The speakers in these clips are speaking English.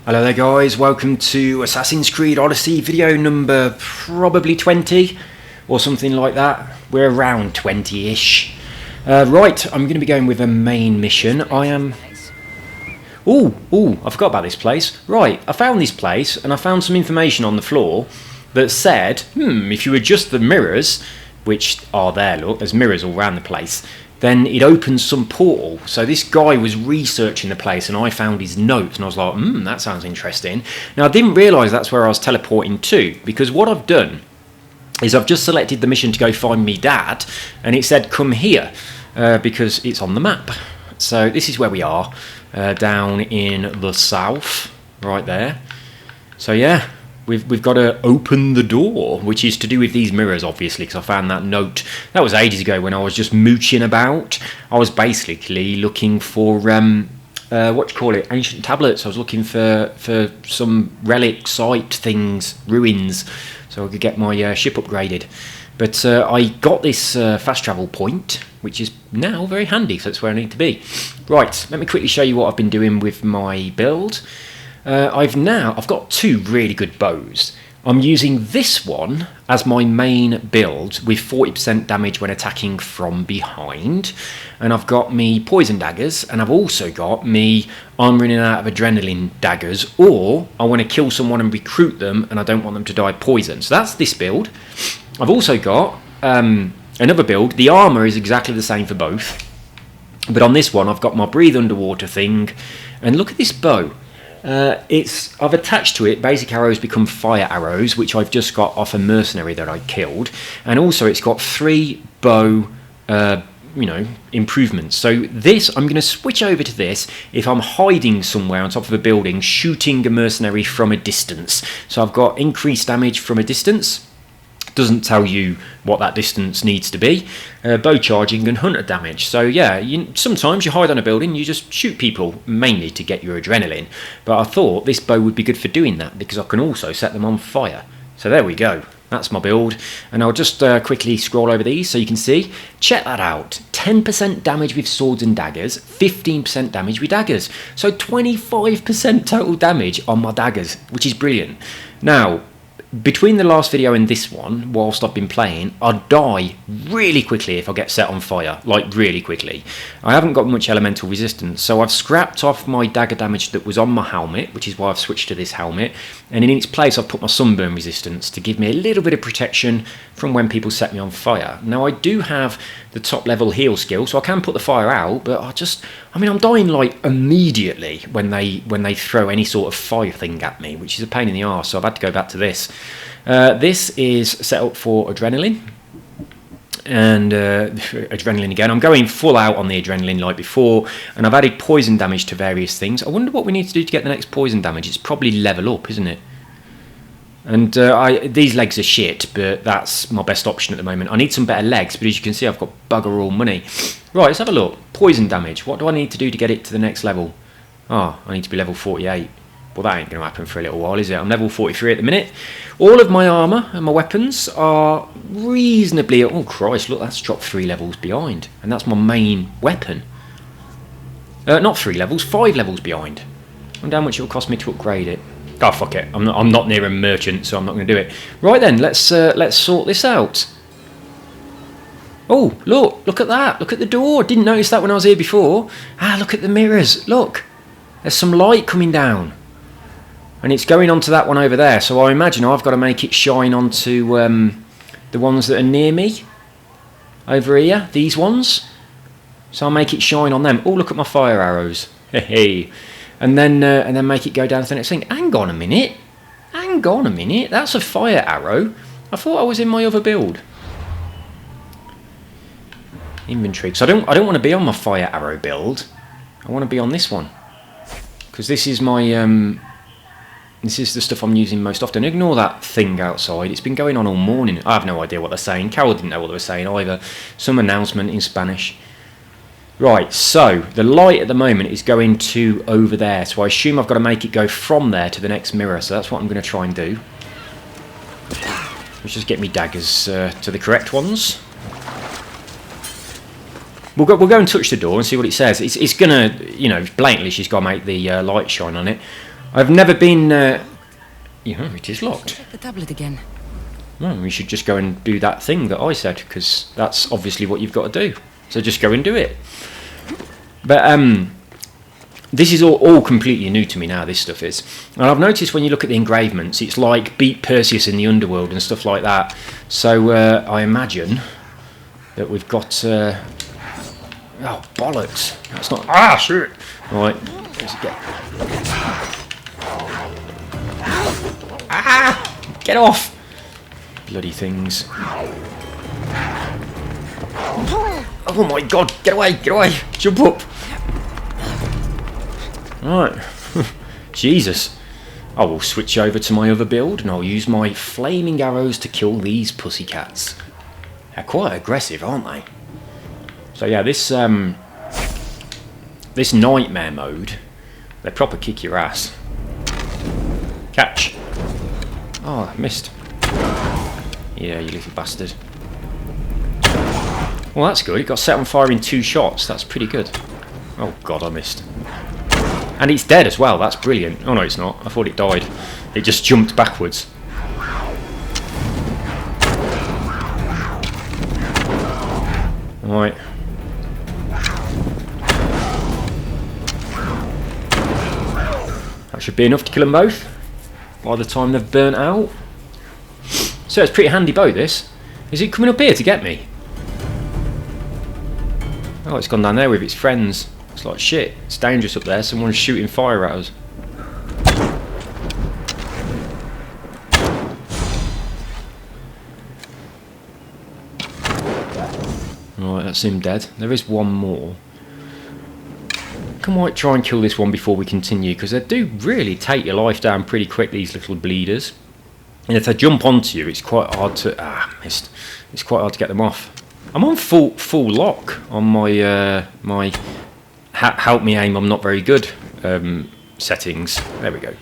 Hello there guys, welcome to Assassin's Creed Odyssey video number probably 20 or something like that. We're around 20-ish. Right, I'm going to be going with a main mission. I forgot about this place. Right, I found this place and I found some information on the floor that said, if you adjust the mirrors, which are there, look, there's mirrors all around the place, then it opens some portal. So this guy was researching the place and I found his notes and I was like, that sounds interesting. Now I didn't realise that's where I was teleporting to, because what I've done is I've just selected the mission to go find me dad and it said come here because it's on the map. So this is where we are, down in the south, right there. So yeah, we've got to open the door, which is to do with these mirrors, obviously, because I found that note. That was ages ago when I was just mooching about. I was basically looking for, ancient tablets. I was looking for some relic site things, ruins, so I could get my ship upgraded. But I got this fast travel point, which is now very handy, so that's where I need to be. Right, let me quickly show you what I've been doing with my build. I've got two really good bows. I'm using this one as my main build with 40% damage when attacking from behind. And I've got me poison daggers, and I've also got me I'm running out of adrenaline daggers, or I want to kill someone and recruit them and I don't want them to die poison. So that's this build. I've also got another build. The armour is exactly the same for both. But on this one I've got my breathe underwater thing. And look at this bow. I've attached to it basic arrows become fire arrows, which I've just got off a mercenary that I killed, and also it's got 3 bow improvements. So this, I'm going to switch over to this if I'm hiding somewhere on top of a building shooting a mercenary from a distance. So I've got increased damage from a distance. Doesn't tell you what that distance needs to be. Bow charging and hunter damage. So yeah, sometimes you hide on a building, you just shoot people, mainly to get your adrenaline. But I thought this bow would be good for doing that because I can also set them on fire. So there we go. That's my build. And I'll just quickly scroll over these so you can see. Check that out. 10% damage with swords and daggers, 15% damage with daggers. So 25% total damage on my daggers, which is brilliant. Now, between the last video and this one, whilst I've been playing, I die really quickly if I get set on fire, like really quickly. I haven't got much elemental resistance, so I've scrapped off my dagger damage that was on my helmet, which is why I've switched to this helmet, and in its place I've put my sunburn resistance to give me a little bit of protection from when people set me on fire. Now I do have the top level heal skill, so I can put the fire out, but I'm dying like immediately when they throw any sort of fire thing at me, which is a pain in the arse, so I've had to go back to this. This is set up for adrenaline, and adrenaline again. I'm going full out on the adrenaline like before, and I've added poison damage to various things. I wonder what we need to do to get the next poison damage. It's probably level up, isn't it? And these legs are shit, but that's my best option at the moment. I need some better legs, but as you can see, I've got bugger all money. Right, let's have a look. Poison damage. What do I need to do to get it to the next level? Oh, I need to be level 48. Well, that ain't going to happen for a little while, is it? I'm level 43 at the minute. All of my armour and my weapons are reasonably... Oh, Christ, look, that's dropped 3 levels behind. And that's my main weapon. Not 3 levels, 5 levels behind. I wonder how much it will cost me to upgrade it. Oh, fuck it. I'm not near a merchant, so I'm not going to do it. Right then, let's sort this out. Oh, look at that. Look at the door. Didn't notice that when I was here before. Look at the mirrors. Look. There's some light coming down. And it's going onto that one over there, so I imagine I've got to make it shine onto the ones that are near me. Over here, these ones. So I'll make it shine on them. Oh, look at my fire arrows. Hey. And then make it go down to the next thing. Hang on a minute. That's a fire arrow. I thought I was in my other build. Inventory. So I don't want to be on my fire arrow build. I want to be on this one. Because this is my this is the stuff I'm using most often. Ignore that thing outside. It's been going on all morning. I have no idea what they're saying. Carol didn't know what they were saying either. Some announcement in Spanish. Right, so the light at the moment is going to over there. So I assume I've got to make it go from there to the next mirror. So that's what I'm going to try and do. Let's just get me daggers to the correct ones. We'll go and touch the door and see what it says. It's gonna, blatantly she's got to make the light shine on it. I've never been... yeah, it is locked. Check the tablet again. Well, we should just go and do that thing that I said, because that's obviously what you've got to do. So just go and do it. But this is all completely new to me now, this stuff is. And I've noticed when you look at the engravements, it's like Beat Perseus in the Underworld and stuff like that. So I imagine that we've got... oh, bollocks. That's not... Ah, shit. Right, let's get... Ah! Get off! Bloody things. Oh my god, get away, jump up. Right, Jesus. I will switch over to my other build and I'll use my flaming arrows to kill these pussycats. They're quite aggressive, aren't they? So yeah, this nightmare mode, they proper kick your ass. Catch. Oh, I missed. Yeah, you little bastard. Well, that's good. It got set on fire in 2 shots. That's pretty good. Oh, God, I missed. And it's dead as well. That's brilliant. Oh, no, it's not. I thought it died. It just jumped backwards. Right. That should be enough to kill them both by the time they've burnt out. So it's a pretty handy bow, this. Is it coming up here to get me? Oh, it's gone down there with its friends. It's like, shit, it's dangerous up there. Someone's shooting fire at us. Right, that's him dead. There is one more. I might try and kill this one before we continue, because they do really take your life down pretty quick, these little bleeders. And if they jump onto you, it's quite hard to... Ah, missed. It's quite hard to get them off. I'm on full lock on my my help me aim, I'm not very good settings. There we go.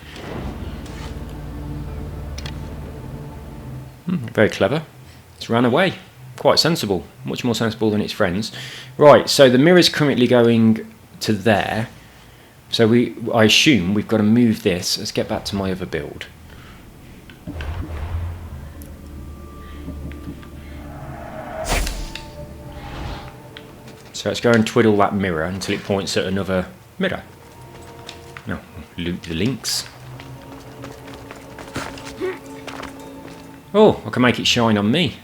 Very clever. It's ran away. Quite sensible. Much more sensible than its friends. Right, so the mirror's currently going to there. So I assume we've got to move this. Let's get back to my other build. So let's go and twiddle that mirror until it points at another mirror. No, loot the links. Oh, I can make it shine on me.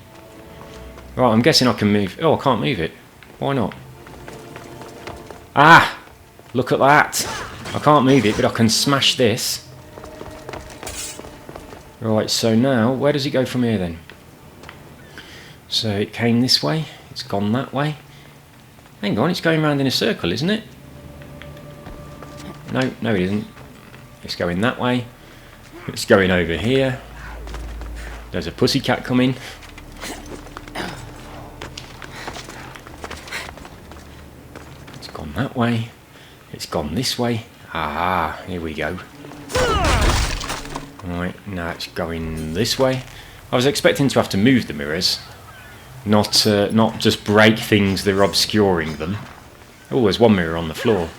Right, I'm guessing I can move... Oh, I can't move it. Why not? Ah! Look at that. I can't move it, but I can smash this. Right, so now, where does it go from here then? So it came this way. It's gone that way. Hang on, it's going round in a circle, isn't it? No, it isn't. It's going that way. It's going over here. There's a pussycat coming. It's gone that way. It's gone this way. Ah, here we go. Right, now it's going this way. I was expecting to have to move the mirrors. Not just break things that are obscuring them. Oh, there's one mirror on the floor.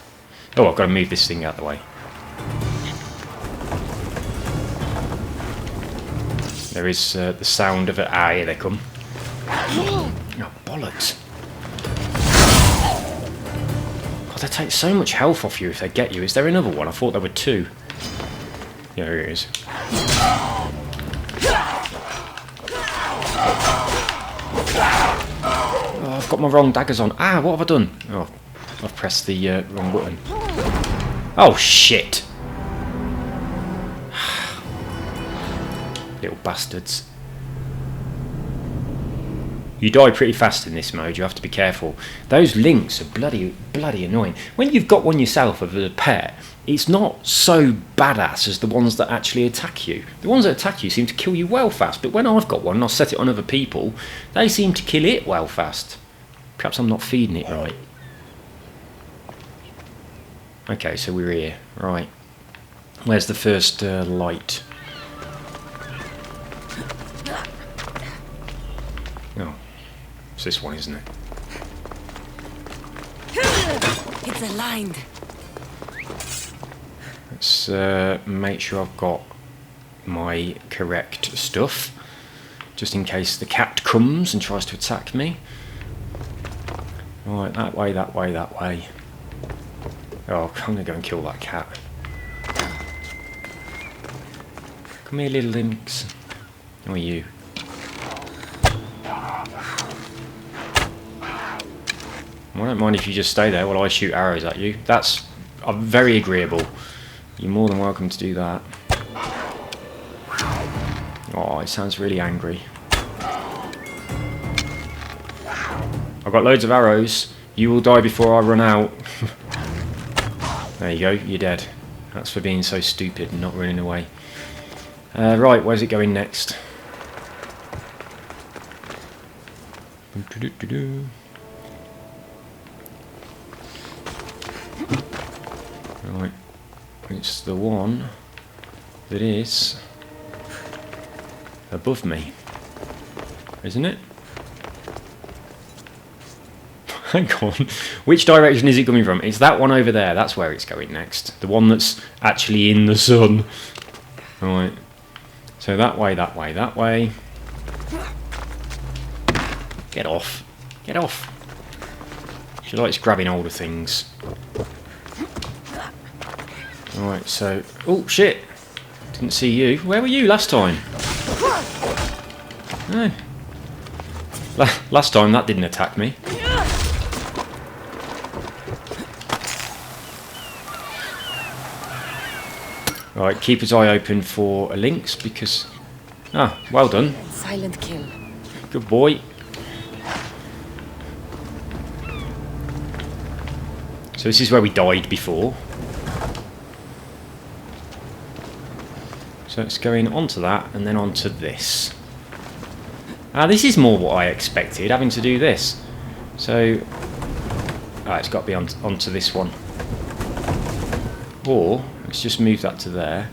Oh, I've got to move this thing out of the way. There is the sound of it. Ah, here they come. Oh, bollocks. God, they take so much health off you if they get you. Is there another one? I thought there were 2. Yeah, here it is. Oh, I've got my wrong daggers on. Ah, what have I done? Oh, I've pressed the wrong button. Oh, shit. Little bastards. You die pretty fast in this mode, you have to be careful. Those links are bloody annoying. When you've got one yourself as a pet, it's not so badass as the ones that actually attack you. The ones that attack you seem to kill you well fast, but when I've got one and I set it on other people, they seem to kill it well fast. Perhaps I'm not feeding it right. Okay, so we're here. Right. Where's the first light? Oh, it's this one, isn't it? It's aligned. Let's make sure I've got my correct stuff, just in case the cat comes and tries to attack me. Right, that way, that way, that way. Oh, I'm gonna go and kill that cat. Come here, little lynx. How are you? I don't mind if you just stay there while I shoot arrows at you. That's very agreeable. You're more than welcome to do that. Oh, it sounds really angry. I've got loads of arrows. You will die before I run out. There you go, you're dead. That's for being so stupid and not running away. Right, where's it going next? Right, it's the one that is above me, isn't it? Hang on, which direction is it coming from? It's that one over there, that's where it's going next. The one that's actually in the sun. Right, so that way, that way, that way. Get off. Get off. She likes grabbing older things. Alright, so... Oh, shit! Didn't see you. Where were you last time? No. Last time that didn't attack me. Right, keep his eye open for a lynx because... Ah, well done. Silent kill. Good boy. So this is where we died before. So it's going onto that and then onto this. Ah, this is more what I expected, having to do this. So... Ah, it's got to be onto this one. Or... Let's just move that to there.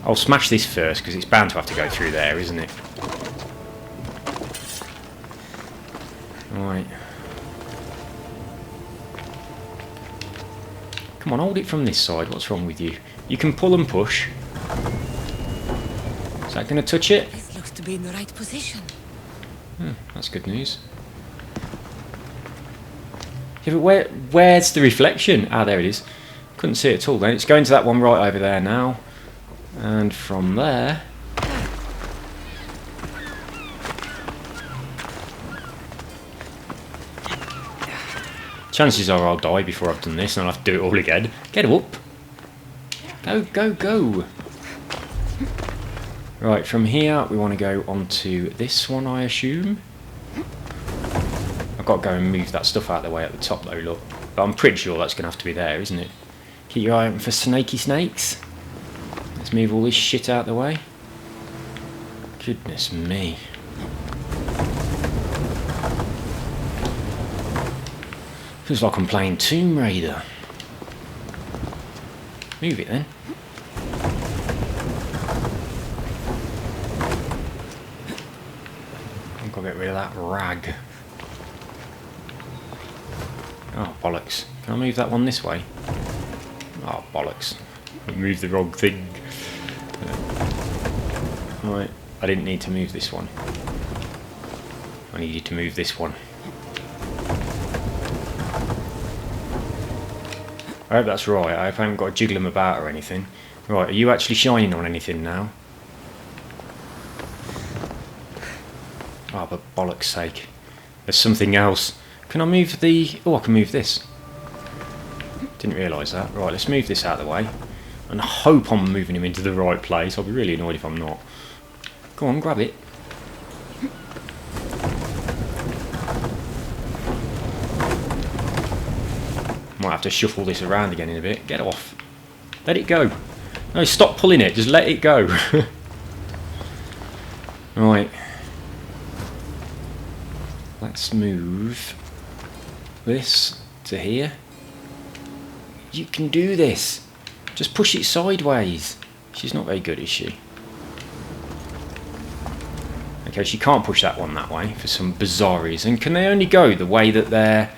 I'll smash this first because it's bound to have to go through there, isn't it? Alright. Come on, hold it from this side. What's wrong with you? You can pull and push. Is that going to touch it? This looks to be in the right position. That's good news. Yeah, but where's the reflection? Ah, there it is. Couldn't see it at all then. It's going to that one right over there now. And from there... Chances are I'll die before I've done this and I'll have to do it all again. Get up! Go, go, go! Right, from here we want to go onto this one, I assume. I've got to go and move that stuff out of the way at the top though, look. But I'm pretty sure that's going to have to be there, isn't it? Keep your eye open for snaky snakes. Let's move all this shit out of the way. Goodness me. Feels like I'm playing Tomb Raider. Move it then. I've got to get rid of that rag. Oh, bollocks. Can I move that one this way? Oh, bollocks. I moved the wrong thing. Right, I didn't need to move this one. I needed to move this one. I hope that's right. I hope I haven't got to jiggle them about or anything. Right, are you actually shining on anything now? Oh, for bollocks sake. There's something else. Can I move the... Oh, I can move this. Didn't realise that. Right, let's move this out of the way. And I hope I'm moving him into the right place. I'll be really annoyed if I'm not. Go on, grab it. Might have to shuffle this around again in a bit. Get off. Let it go. No, stop pulling it. Just let it go. Right. Let's move this to here. You can do this. Just push it sideways. She's not very good, is she? Okay, she can't push that one that way for some bizarre reason. Can they only go the way that they're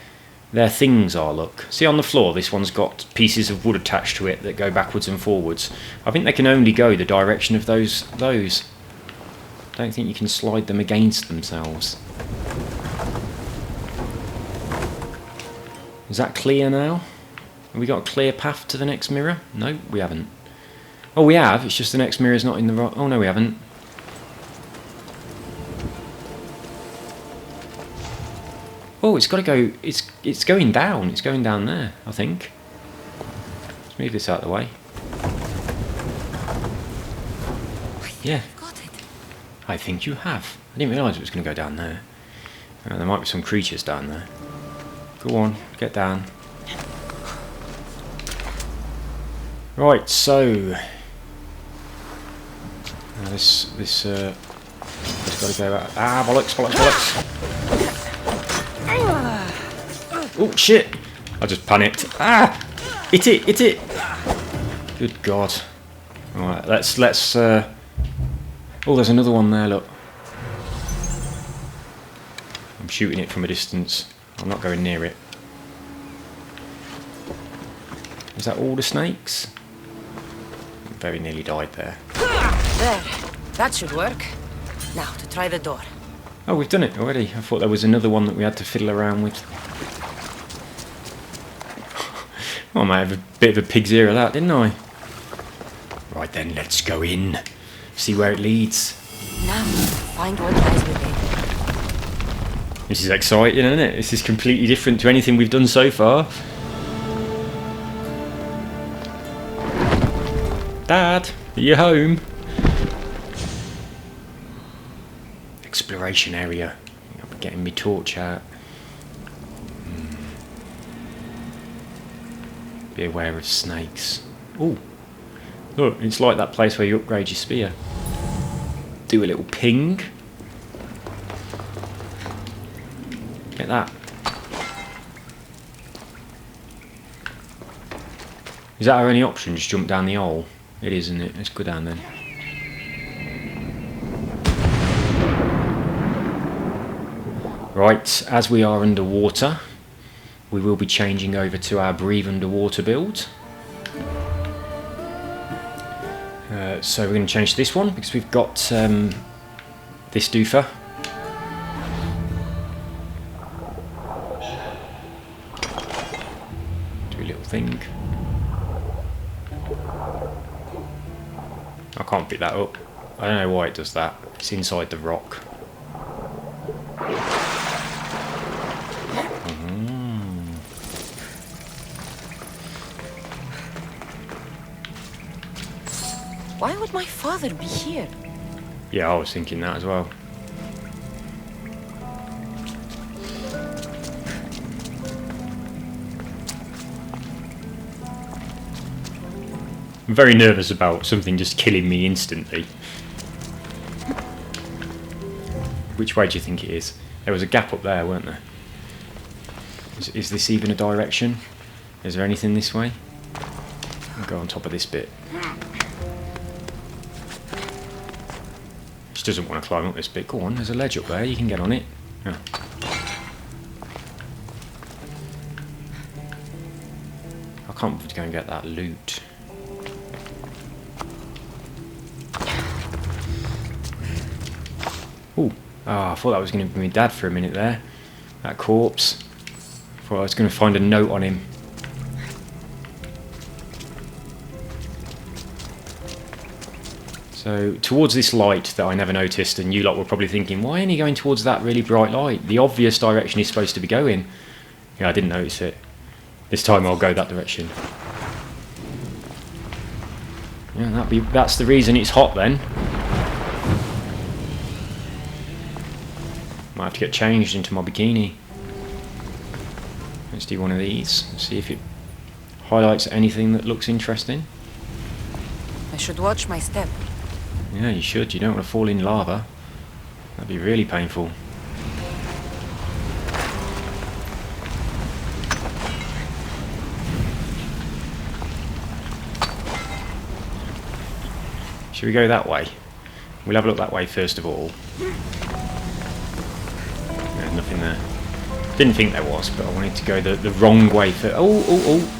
their things are, look. See on the floor, this one's got pieces of wood attached to it that go backwards and forwards. I think they can only go the direction of those. I don't think you can slide them against themselves. Is that clear now? Have we got a clear path to the next mirror? No, we haven't. Oh, we have, it's just the next mirror's not in the right... Oh, no, we haven't. Oh, it's got to go... It's going down. It's going down there, I think. Let's move this out of the way. Yeah. Got it. I think you have. I didn't realise it was going to go down there. There might be some creatures down there. Go on, get down. Right, so... This has got to go out. Ah, bollocks, bollocks, bollocks. Oh, shit! I just panicked. Ah! Hit it, hit it! Good God. Alright, let's oh, there's another one there, look. I'm shooting it from a distance. I'm not going near it. Is that all the snakes? Very nearly died there. There. That should work. Now, to try the door. Oh, we've done it already. I thought there was another one that we had to fiddle around with. Well, I might have a bit of a pig's ear of that, didn't I? Right then, let's go in. See where it leads. Now, find what lies within. This is exciting, isn't it? This is completely different to anything we've done so far. Dad, are you home? Exploration area. I'm getting my torch out. Be aware of snakes. Oh, look, it's like that place where you upgrade your spear. Do a little ping. Get that. Is that our only option? Just jump down the hole? It is, isn't it? Let's go down then. Right, as we are underwater, we will be changing over to our breathe underwater build. So we're going to change to this one because we've got this doofer. Do a little thing. I can't pick that up. I don't know why it does that. It's inside the rock. Why would my father be here? Yeah, I was thinking that as well. I'm very nervous about something just killing me instantly. Which way do you think it is? There was a gap up there, weren't there? Is this even a direction? Is there anything this way? I'll go on top of this bit. She doesn't want to climb up this bit. Go on, there's a ledge up there, you can get on it. Oh. I can't go and get that loot. Ooh. Oh, I thought that was going to be my dad for a minute there. That corpse. I thought I was going to find a note on him. So, towards this light that I never noticed, and you lot were probably thinking, why are you going towards that really bright light? The obvious direction he's supposed to be going. Yeah, I didn't notice it. This time I'll go that direction. Yeah, that's the reason it's hot then. Might have to get changed into my bikini. Let's do one of these. See if it highlights anything that looks interesting. I should watch my step. Yeah, you should. You don't want to fall in lava. That'd be really painful. Should we go that way? We'll have a look that way first of all. Yeah, nothing there. Didn't think there was, but I wanted to go the wrong way for... Oh.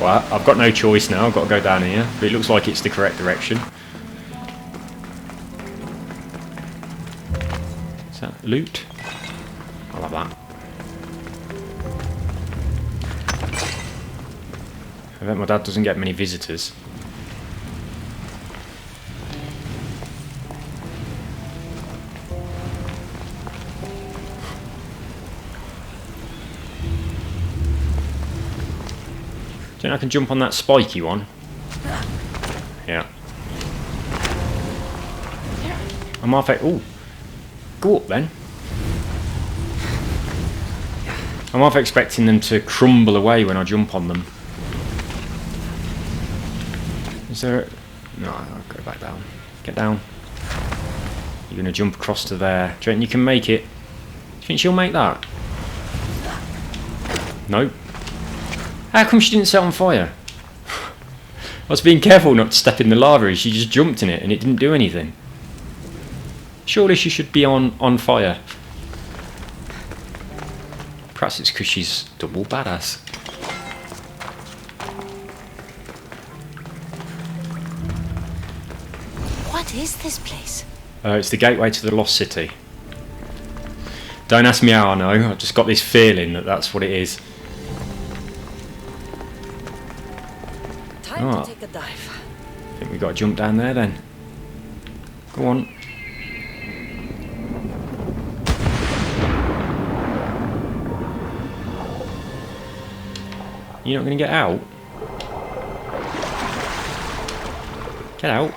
Well, I've got no choice now. I've got to go down here. But it looks like it's the correct direction. Is that loot? I love that. I bet my dad doesn't get many visitors. Do you think I can jump on that spiky one? Yeah. I'm half... Oh! Go up then. I'm half expecting them to crumble away when I jump on them. Is there... No, I'll go back down. Get down. You're going to jump across to there. Do you think you can make it? Do you think she'll make that? Nope. How come she didn't set on fire? I was being careful not to step in the lava. She just jumped in it and it didn't do anything. Surely she should be on fire. Perhaps it's because she's double badass. What is this place? It's the gateway to the Lost City. Don't ask me how I know. I've just got this feeling that that's what it is. Time to take a dive. I think we've got to jump down there then. Go on. You're not going to get out? Get out.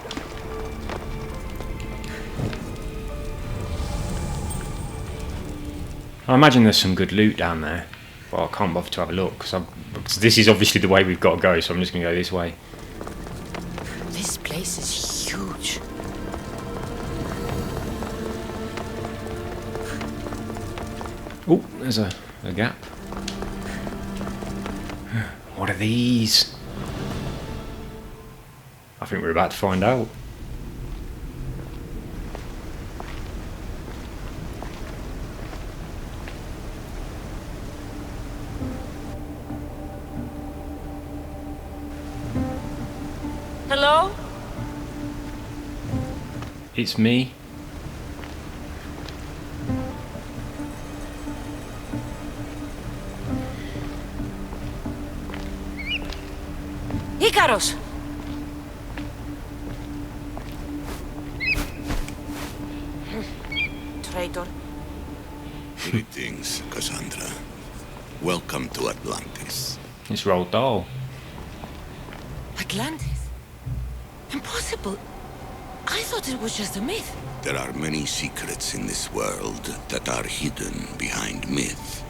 I imagine there's some good loot down there. Well, I can't bother to have a look because this is obviously the way we've got to go, so I'm just going to go this way. This place is huge. Oh, there's a gap. What are these? I think we're about to find out. Hello? It's me. Icarus! Traitor. Greetings, Kassandra. Welcome to Atlantis. It's Roald Dahl. Atlantis? Impossible. I thought it was just a myth. There are many secrets in this world that are hidden behind myth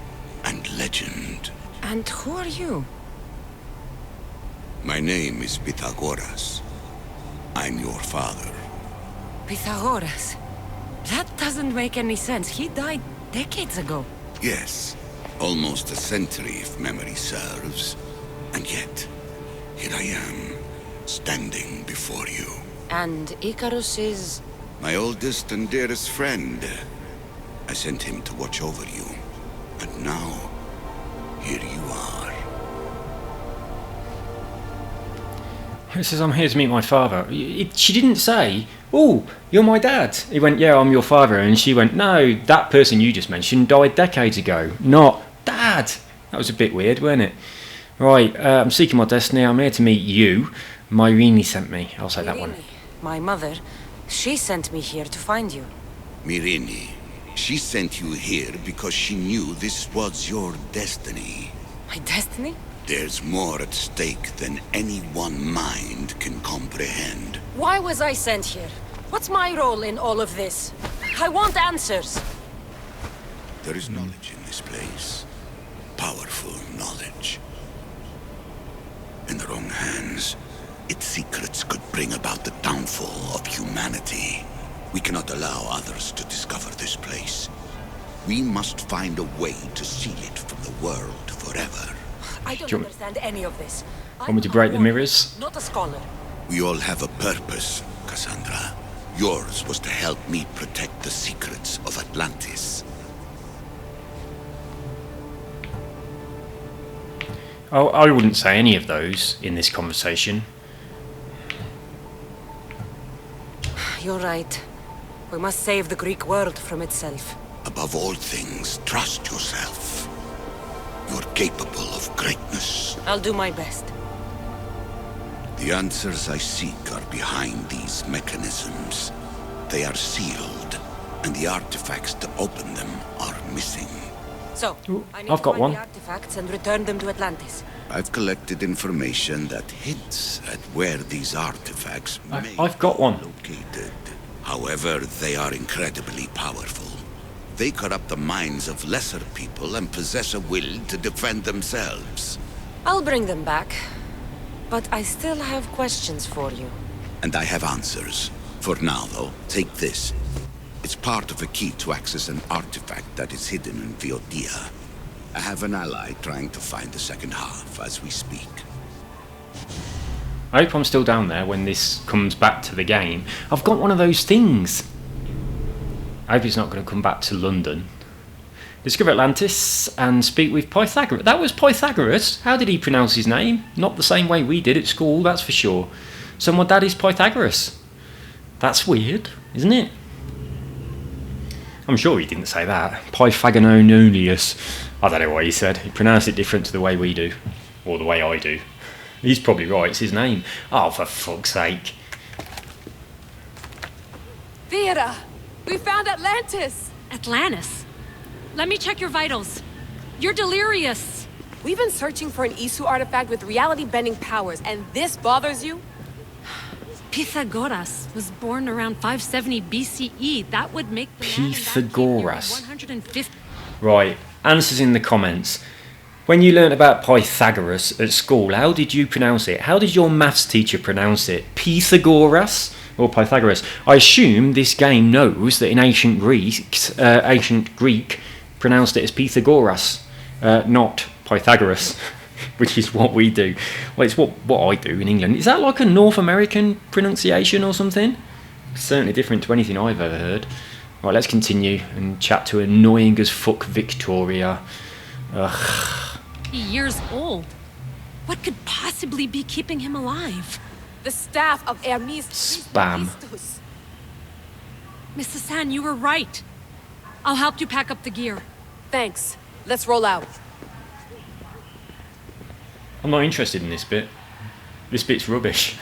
and legend. And who are you? My name is Pythagoras. I'm your father. Pythagoras. That doesn't make any sense. He died decades ago. Yes, almost a century if memory serves. And yet, here I am, standing before you. And Icarus is... My oldest and dearest friend. I sent him to watch over you. And now, here you are. He says, I'm here to meet my father. She didn't say, oh, you're my dad. He went, yeah, I'm your father. And she went, no, that person you just mentioned died decades ago. Not Dad. That was a bit weird, wasn't it? Right, I'm seeking my destiny. I'm here to meet you. Myrene sent me. I'll say that one. My mother. She sent me here to find you. Myrene, she sent you here because she knew this was your destiny. My destiny? There's more at stake than any one mind can comprehend. Why was I sent here? What's my role in all of this? I want answers. There is knowledge in this place. Powerful knowledge. In the wrong hands, its secrets could bring about the downfall of humanity. We cannot allow others to discover this place. We must find a way to seal it from the world forever. I don't understand any of this. Want me to break the mirrors? Not a scholar. We all have a purpose, Kassandra. Yours was to help me protect the secrets of Atlantis. Oh, I wouldn't say any of those in this conversation. You're right. We must save the Greek world from itself. Above all things, trust yourself. You're capable of greatness. I'll do my best. The answers I seek are behind these mechanisms. They are sealed, and the artifacts to open them are missing. So, Ooh, I need I've to got find one. the artifacts and return them to Atlantis. I've collected information that hints at where these artifacts may I've got one. be located. However, they are incredibly powerful. They corrupt the minds of lesser people and possess a will to defend themselves. I'll bring them back. But I still have questions for you. And I have answers. For now, though, take this. It's part of a key to access an artifact that is hidden in Viotia. I have an ally trying to find the second half as we speak. I hope I'm still down there when this comes back to the game. I've got one of those things. I hope it's not going to come back to London. Discover Atlantis and speak with Pythagoras. That was Pythagoras. How did he pronounce his name? Not the same way we did at school, that's for sure. So my dad is Pythagoras. That's weird, isn't it? I'm sure he didn't say that. Pythagononius. I don't know what he said. He pronounced it different to the way we do. Or the way I do. He's probably right, it's his name. Oh, for fuck's sake. Theodore! We found Atlantis! Atlantis? Let me check your vitals. You're delirious. We've been searching for an Isu artifact with reality-bending powers, and this bothers you? Pythagoras was born around 570 BCE. That would make the Pythagoras. 150. Right, answers in the comments. When you learnt about Pythagoras at school, how did you pronounce it? How did your maths teacher pronounce it? Pythagoras or Pythagoras? I assume this game knows that in ancient Greek pronounced it as Pythagoras, not Pythagoras, which is what we do. Well, it's what I do in England. Is that like a North American pronunciation or something? It's certainly different to anything I've ever heard. Right, let's continue and chat to annoying as fuck Victoria. Ugh. Years old. What could possibly be keeping him alive? The staff of Hermes Spam. Trismegistus. Mrs. San, you were right. I'll help you pack up the gear. Thanks. Let's roll out. I'm not interested in this bit. This bit's rubbish.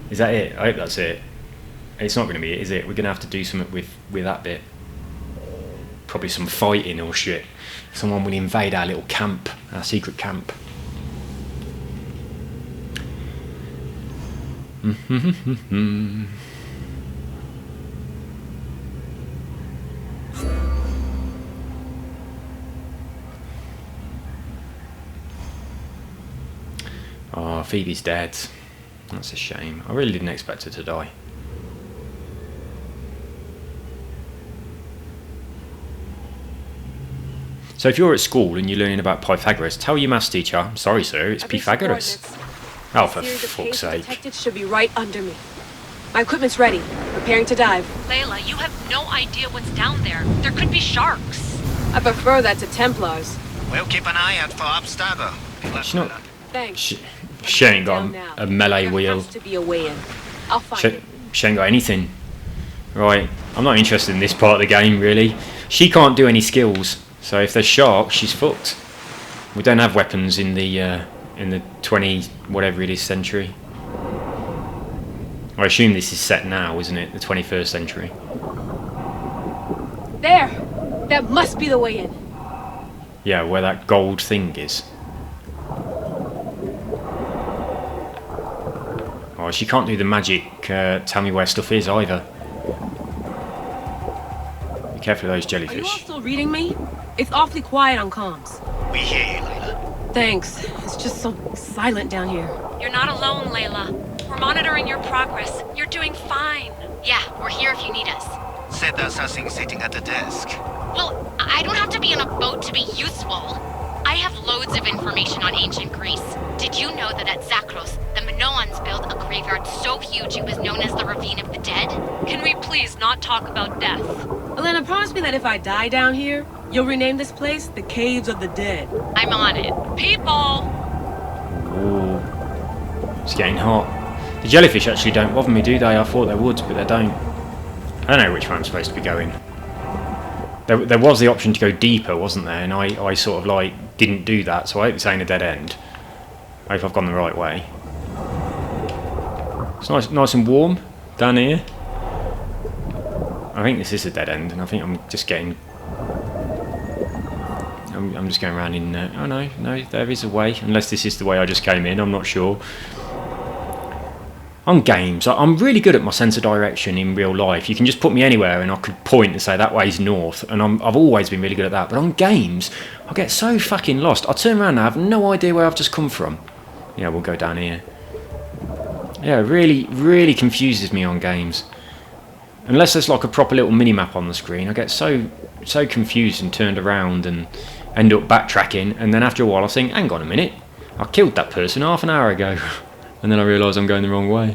Is that it? I hope that's it. It's not going to be it, is it? We're going to have to do something with that bit. Probably some fighting or shit. Someone will invade our little camp, our secret camp. Oh, Phoebe's dead. That's a shame. I really didn't expect her to die. So if you're at school and you're learning about Pythagoras, tell your maths teacher, I'm sorry sir, it's Pythagoras. Oh, for fuck's sake. Detected should be right under me. My equipment's ready. Preparing to dive. Layla, you have no idea what's down there. There could be sharks. I prefer that to Templars. We'll keep an eye out for Abstergo. She's not... Thanks. She ain't got a melee There wheel. has to be a way in. I'll find it. She ain't got anything. Right, I'm not interested in this part of the game, really. She can't do any skills, so if there's sharks, she's fucked. We don't have weapons in the 20 whatever it is century. I assume this is set now, isn't it? The 21st century. There! That must be the way in. Yeah, where that gold thing is. Oh, she can't do the magic, tell me where stuff is either. Be careful of those Are you all jellyfish. still reading me? It's awfully quiet on comms. We hear you, Layla. Thanks. It's just so silent down here. You're not alone, Layla. We're monitoring your progress. You're doing fine. Yeah, we're here if you need us. Said there's something sitting at the desk. Well, I don't have to be on a boat to be useful. I have loads of information on ancient Greece. Did you know that at Zakros, the Minoans built a graveyard so huge it was known as the Ravine of the Dead? Can we please not talk about death? Elena, promise me that if I die down here, You'll rename this place the Caves of the Dead. I'm on it. People! Ooh. It's getting hot. The jellyfish actually don't bother me, do they? I thought they would, but they don't. I don't know which way I'm supposed to be going. There was the option to go deeper, wasn't there? And I sort of like didn't do that, so I hope this ain't a dead end. I hope I've gone the right way. It's nice and warm down here. I think this is a dead end, and I think I'm just getting... I'm just going around in... oh no, there is a way. Unless this is the way I just came in, I'm not sure. On games, I'm really good at my sense of direction in real life. You can just put me anywhere and I could point and say that way's north, and I've always been really good at that. But on games, I get so fucking lost. I turn around and I have no idea where I've just come from. Yeah, we'll go down here. Yeah, it really confuses me on games. Unless there's like a proper little mini-map on the screen, I get so confused and turned around and end up backtracking, and then after a while I think, hang on a minute, I killed that person half an hour ago. And then I realise I'm going the wrong way.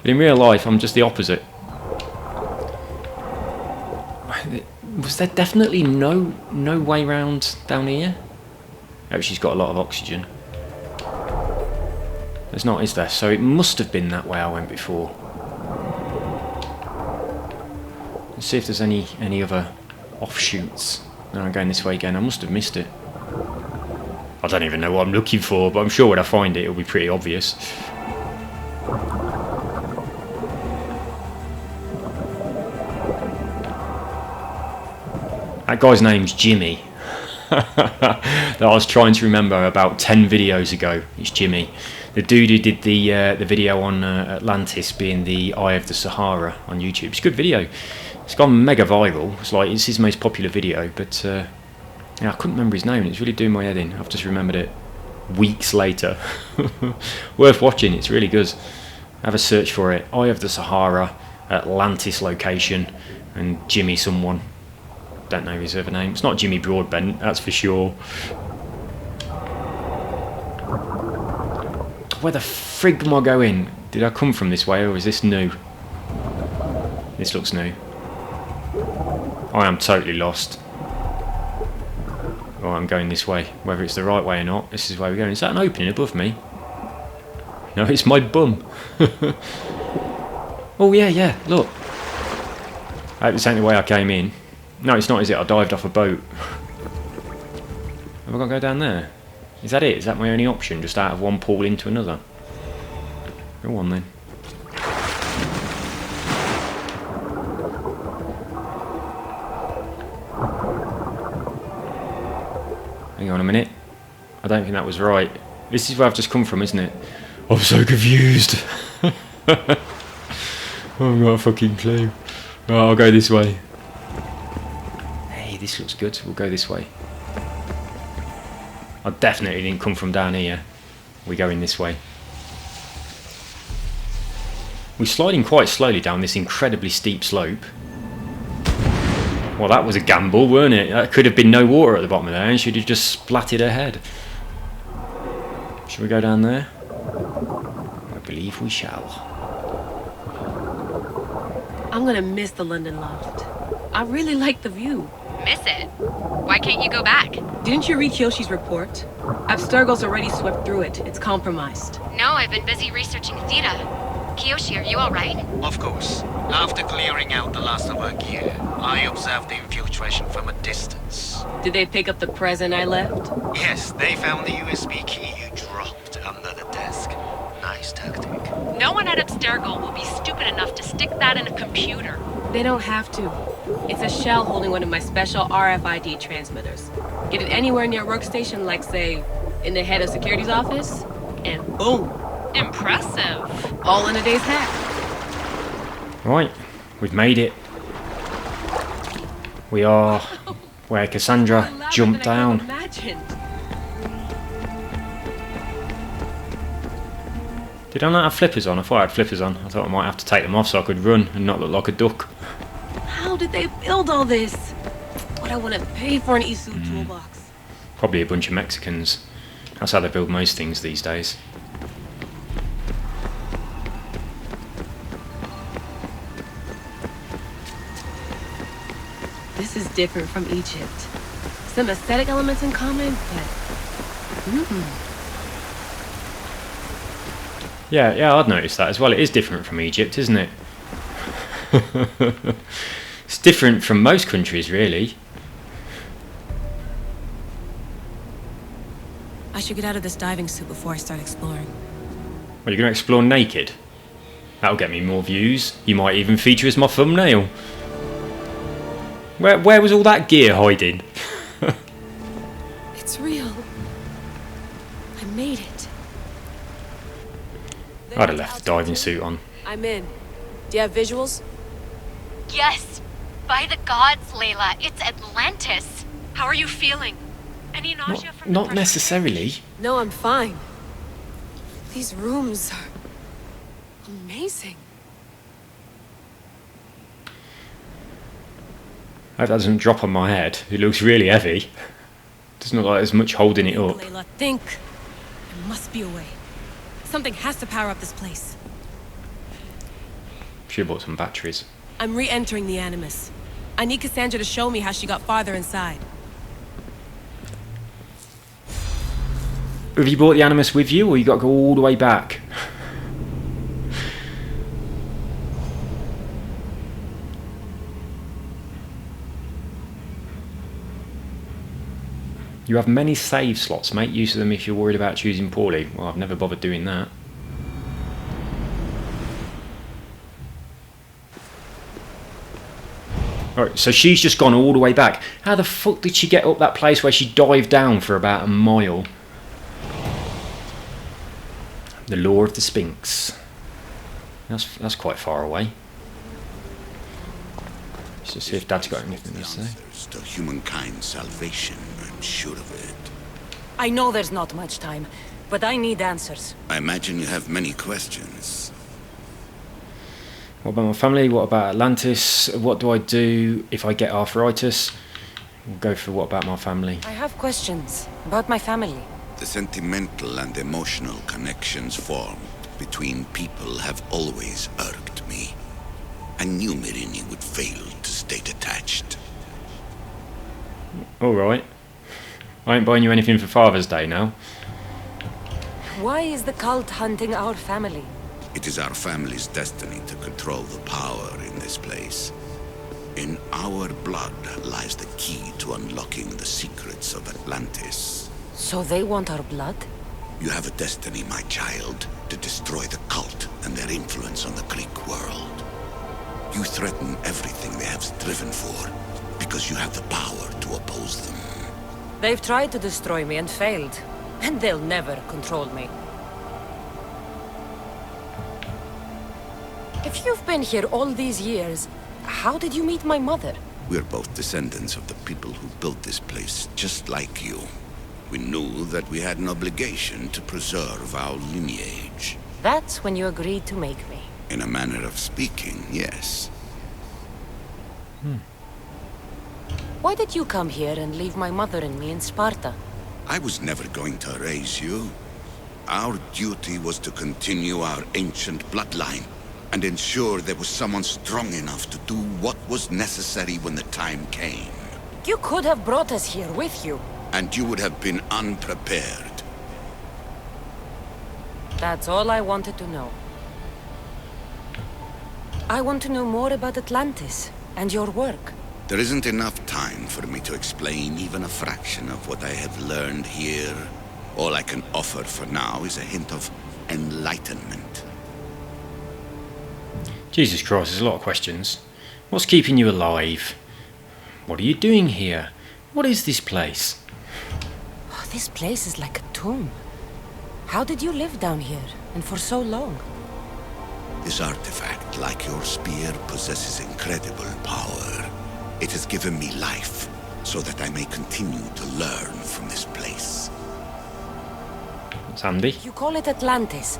But in real life, I'm just the opposite. Was there definitely no way round down here? Oh, she's got a lot of oxygen. There's not, is there? So it must have been that way I went before. Let's see if there's any other offshoots. No, I'm going this way again. I must have missed it. I don't even know what I'm looking for, but I'm sure when I find it, it'll be pretty obvious. That guy's name's Jimmy. That I was trying to remember about 10 videos ago. It's Jimmy. The dude who did the video on Atlantis being the Eye of the Sahara on YouTube. It's a good video. It's gone mega viral. It's his most popular video, but... yeah, I couldn't remember his name. It's really doing my head in. I've just remembered it weeks later. Worth watching. It's really good. Have a search for it. Eye of the Sahara, Atlantis location, and Jimmy someone. Don't know his other name. It's not Jimmy Broadbent, that's for sure. Where the frig am I going? Did I come from this way, or is this new? This looks new. I am totally lost. Oh, I'm going this way. Whether it's the right way or not, this is where we're going. Is that an opening above me? No, it's my bum. Oh, yeah, look. I hope this ain't the way I came in. No, it's not, is it? I dived off a boat. Have I got to go down there? Is that it? Is that my only option? Just out of one pool into another? Go on, then. Hang on a minute. I don't think that was right. This is where I've just come from, isn't it? I'm so confused. I've got a fucking clue. Right, I'll go this way. Hey, this looks good. We'll go this way. I definitely didn't come from down here. We're going this way. We're sliding quite slowly down this incredibly steep slope. Well, that was a gamble, weren't it? That could have been no water at the bottom of there, and she'd have just splatted her head. Shall we go down there? I believe we shall. I'm gonna miss the London loft. I really like the view. Miss it? Why can't you go back? Didn't you read Kyoshi's report? Abstergo's already swept through it. It's compromised. No, I've been busy researching Theta. Kiyoshi, are you alright? Of course. After clearing out the last of our gear, I observed the infiltration from a distance. Did they pick up the present I left? Yes, they found the USB key you dropped under the desk. Nice tactic. No one at Abstergo will be stupid enough to stick that in a computer. They don't have to. It's a shell holding one of my special RFID transmitters. Get it anywhere near a workstation, like, say, in the head of security's office, and boom. Impressive. All in a day's hack. Right, we've made it. We are where Kassandra jumped down. Did I not have flippers on? I thought I had flippers on. I thought I might have to take them off so I could run and not look like a duck. How did they build all this? What I want to pay for an Isu toolbox. Probably a bunch of Mexicans. That's how they build most things these days. This is different from Egypt. some aesthetic elements in common, but... Yeah, I'd noticed that as well. It is different from Egypt, isn't it? It's different from most countries, really. I should get out of this diving suit before I start exploring. Well, you're going to explore naked? That'll get me more views. You might even feature as my thumbnail. Where was all that gear hiding? It's real. I made it. I'd have left the diving suit on. I'm in. Do you have visuals? Yes! By the gods, Layla, it's Atlantis! How are you feeling? Any nausea from the Not pressure? necessarily. No, I'm fine. These rooms are amazing. I hope that doesn't drop on my head. It looks really heavy. Doesn't look like there's much holding it up. Layla, think. There must be a way. Something has to power up this place. Should have bought some batteries. I'm re-entering the Animus. I need Kassandra to show me how she got farther inside. Have you brought the Animus with you, or you got to go all the way back? You have many save slots. Make use of them if you're worried about choosing poorly. Well, I've never bothered doing that. Alright, so she's just gone all the way back. How the fuck did she get up that place where she dived down for about a mile? The Law of the Sphinx. That's quite far away. Let's just see if Dad's got anything to say. Answers to humankind's salvation, I'm sure of it. I know there's not much time, but I need answers. I imagine you have many questions. What about my family? What about Atlantis? What do I do if I get arthritis? We'll go for what about my family. I have questions about my family. The sentimental and emotional connections formed between people have always irked me. I knew Mirini would fail to stay detached. Alright. I ain't buying you anything for Father's Day now. Why is the cult hunting our family? It is our family's destiny to control the power in this place. In our blood lies the key to unlocking the secrets of Atlantis. So they want our blood? You have a destiny, my child, to destroy the cult and their influence on the Greek world. You threaten everything they have striven for, because you have the power to oppose them. They've tried to destroy me and failed, and they'll never control me. If you've been here all these years, how did you meet my mother? We're both descendants of the people who built this place, just like you. We knew that we had an obligation to preserve our lineage. That's when you agreed to make me. In a manner of speaking, yes. Why did you come here and leave my mother and me in Sparta? I was never going to raise you. Our duty was to continue our ancient bloodline and ensure there was someone strong enough to do what was necessary when the time came. You could have brought us here with you. And you would have been unprepared. That's all I wanted to know. I want to know more about Atlantis and your work. There isn't enough time for me to explain even a fraction of what I have learned here. All I can offer for now is a hint of enlightenment. Jesus Christ, there's a lot of questions. What's keeping you alive? What are you doing here? What is this place? Oh, this place is like a tomb. How did you live down here, and for so long? This artifact, like your spear, possesses incredible power. It has given me life, so that I may continue to learn from this place. It's handy. You call it Atlantis,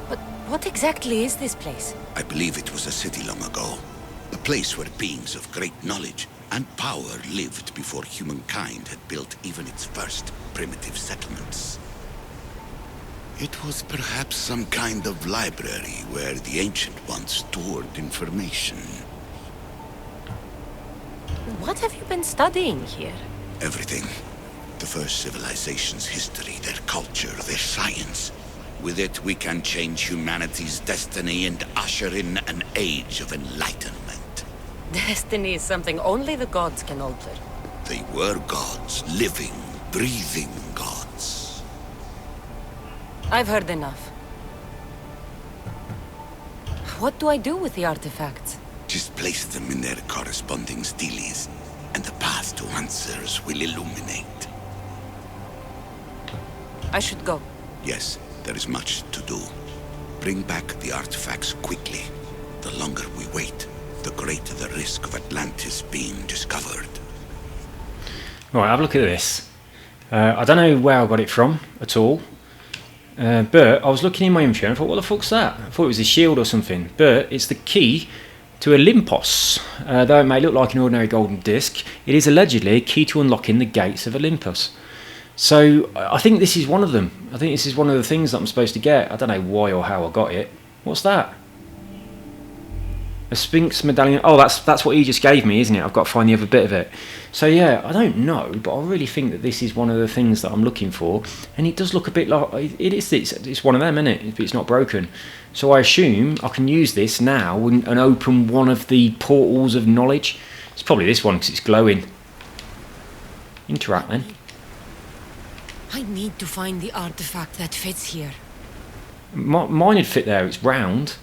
but what exactly is this place? I believe it was a city long ago. A place where beings of great knowledge and power lived before humankind had built even its first primitive settlements. It was perhaps some kind of library where the Ancient Ones stored information. What have you been studying here? Everything. The first civilization's history, their culture, their science. With it, we can change humanity's destiny and usher in an age of enlightenment. Destiny is something only the gods can alter. They were gods, living, breathing gods. I've heard enough. What do I do with the artifacts? Just place them in their corresponding steles, and the path to answers will illuminate. I should go. Yes, there is much to do. Bring back the artifacts quickly. The longer we wait, the greater the risk of Atlantis being discovered. Right, have a look at this. I don't know where I got it from at all. But I was looking in my inventory and I thought, what the fuck's that? I thought it was a shield or something. But it's the key to Olympus. Though it may look like an ordinary golden disc, it is allegedly a key to unlocking the gates of Olympus. So I think this is one of them. I think this is one of the things that I'm supposed to get. I don't know why or how I got it. What's that? A Sphinx medallion. Oh, that's what he just gave me, isn't it? I've got to find the other bit of it. So yeah, I don't know, but I really think that this is one of the things that I'm looking for. And it does look a bit like it's one of them, isn't it? It's not broken. So I assume I can use this now and open one of the portals of knowledge. It's probably this one because it's glowing. Interact then. I need to find the artifact that fits here. Mine would fit there. It's round.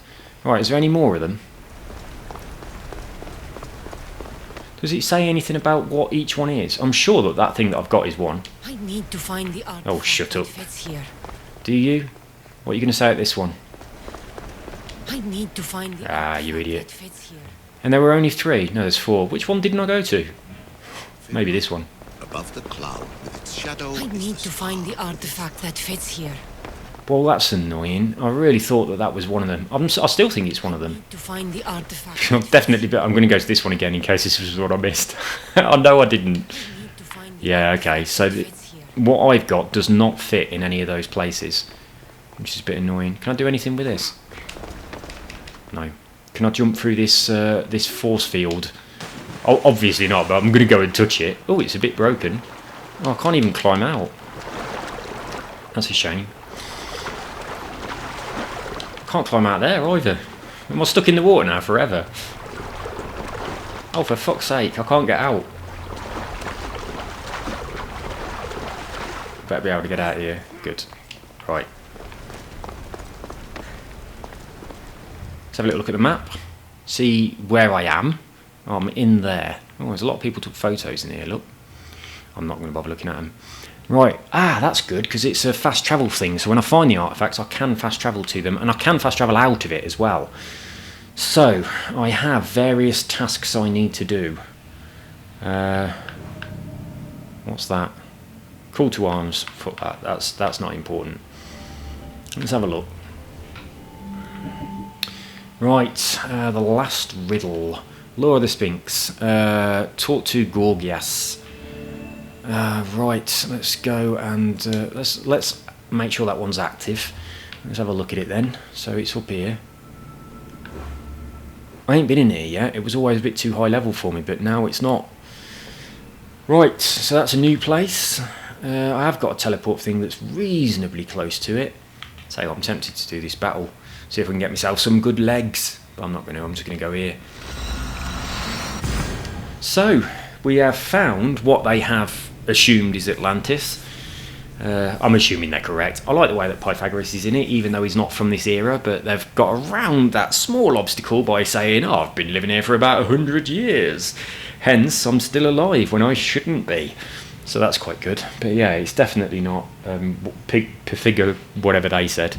Right, is there any more of them? Does it say anything about what each one is? I'm sure that thing that I've got is one. I need to find the artifact Oh, shut up. that fits here. Do you? What are you going to say at this one? I need to find the you artifact idiot. that fits here. And there were only 3. No, there's 4. Which one didn't I go to? Maybe this one. Above the cloud with its shadow. I need to find the artifact that fits here. Well, that's annoying. I really thought that was one of them. I still think it's one of them. To find the artifact. Definitely, but I'm going to go to this one again in case this was what I missed. I know I didn't. Need to find the Yeah, okay. So fits here. what I've got does not fit in any of those places, which is a bit annoying. Can I do anything with this? No. Can I jump through this this force field? Oh, obviously not, but I'm going to go and touch it. Oh, it's a bit broken. Oh, I can't even climb out. That's a shame. Can't climb out there either. Am I stuck in the water now forever? Oh, for fuck's sake, I can't get out. Better be able to get out of here. Good. Right. Let's have a little look at the map. See where I am. Oh, I'm in there. Oh, there's a lot of people took photos in here, look. I'm not going to bother looking at them. Right, that's good because it's a fast travel thing. So when I find the artifacts, I can fast travel to them and I can fast travel out of it as well. So I have various tasks I need to do. What's that? Call to arms. Fuck that. That's not important. Let's have a look. Right, the last riddle. Lure of the Sphinx. Talk to Gorgias. Right, let's go and let's make sure that one's active. Let's have a look at it then. So it's up here. I ain't been in here yet. It was always a bit too high level for me, but now it's not. Right, so that's a new place. I have got a teleport thing that's reasonably close to it. So I'm tempted to do this battle. See if I can get myself some good legs. But I'm not going to. I'm just going to go here. So we have found what they have assumed is Atlantis. I'm assuming they're correct. I like the way that Pythagoras is in it, even though he's not from this era, but they've got around that small obstacle by saying, oh, I've been living here for about 100 years. Hence, I'm still alive when I shouldn't be. So that's quite good. But yeah, it's definitely not Pythagoras, whatever they said.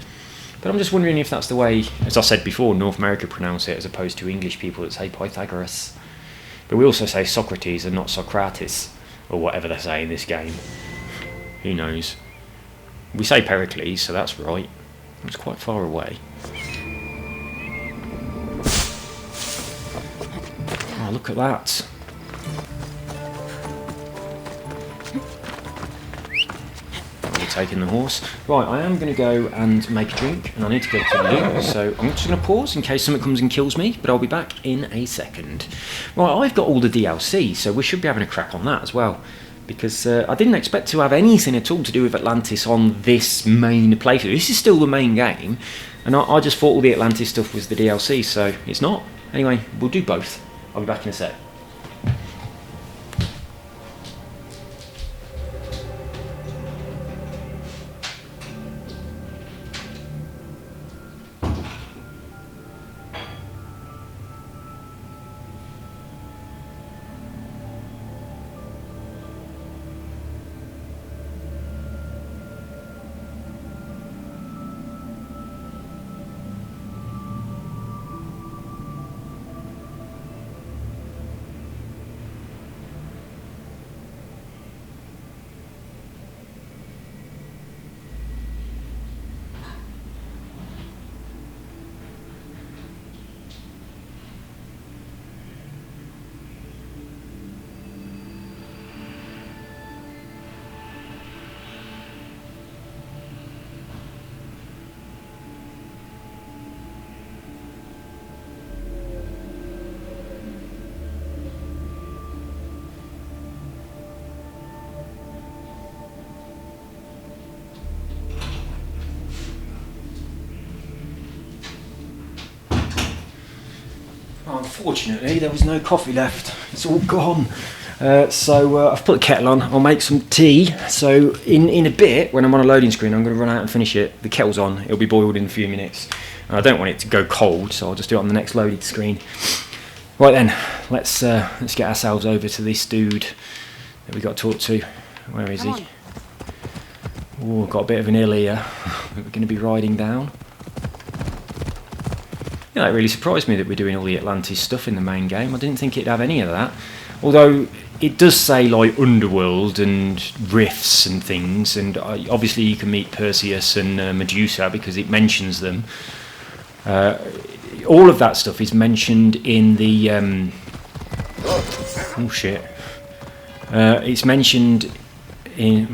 But I'm just wondering if that's the way, as I said before, North America pronounce it as opposed to English people that say Pythagoras. But we also say Socrates and not Socrates, or whatever they say in this game. Who knows? We say Pericles, so that's right. It's quite far away. Oh, look at that. We're taking the horse. Right, I am going to go and make a drink, and I need to go to the loo, so I'm just going to pause in case something comes and kills me, but I'll be back in a second. Right, I've got all the DLC, so we should be having a crack on that as well. because I didn't expect to have anything at all to do with Atlantis on this main playthrough. This is still the main game, and I just thought all the Atlantis stuff was the DLC, so it's not. Anyway, we'll do both. I'll be back in a sec. Unfortunately, there was no coffee left. It's all gone. So I've put the kettle on. I'll make some tea. So in a bit, when I'm on a loading screen, I'm going to run out and finish it. The kettle's on. It'll be boiled in a few minutes. And I don't want it to go cold, so I'll just do it on the next loaded screen. Right then, let's get ourselves over to this dude that we got to talk to. Where is he? Oh, got a bit of an hill here that we're going to be riding down. Yeah, it really surprised me that we're doing all the Atlantis stuff in the main game. I didn't think it'd have any of that. Although it does say like underworld and rifts and things, and obviously you can meet Perseus and Medusa because it mentions them. All of that stuff is mentioned in the oh shit. It's mentioned in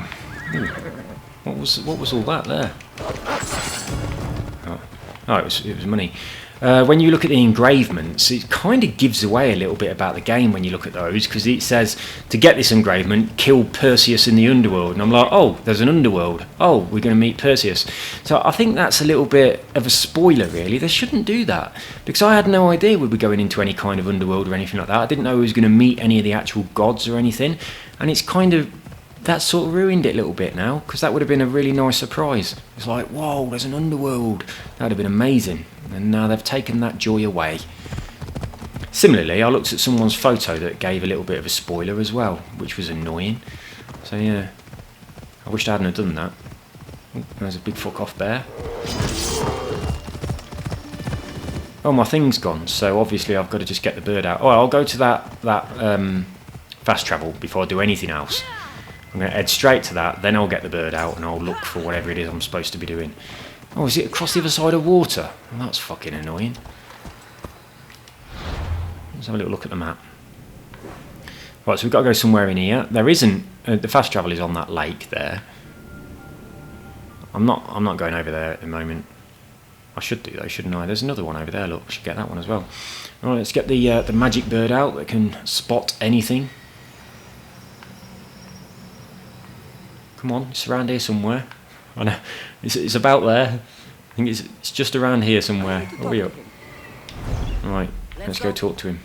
what was all that there? Oh, it was money. When you look at the engravements, it kind of gives away a little bit about the game when you look at those, because it says, to get this engravement, kill Perseus in the underworld. And I'm like, oh, there's an underworld. Oh, we're going to meet Perseus. So I think that's a little bit of a spoiler, really. They shouldn't do that, because I had no idea we were going into any kind of underworld or anything like that. I didn't know we was going to meet any of the actual gods or anything. And it's kind of, that sort of ruined it a little bit now, because that would have been a really nice surprise. It's like, whoa, there's an underworld. That would have been amazing. And now they've taken that joy away. Similarly, I looked at someone's photo that gave a little bit of a spoiler as well, which was annoying. So yeah, I wished I hadn't have done that. Oh, there's a big fuck off bear. Oh, my thing's gone, so obviously I've got to just get the bird out. Oh, I'll go to that fast travel before I do anything else. I'm going to head straight to that, then I'll get the bird out and I'll look for whatever it is I'm supposed to be doing. Oh, is it across the other side of water? Well, that's fucking annoying. Let's have a little look at the map. Right, so we've got to go somewhere in here. There isn't... the fast travel is on that lake there. I'm not going over there at the moment. I should do though, shouldn't I? There's another one over there, look. I should get that one as well. Alright, let's get the magic bird out that can spot anything. Come on, it's around here somewhere. I know, it's about there. I think it's just around here somewhere. Hurry up. Alright, let's go talk to him.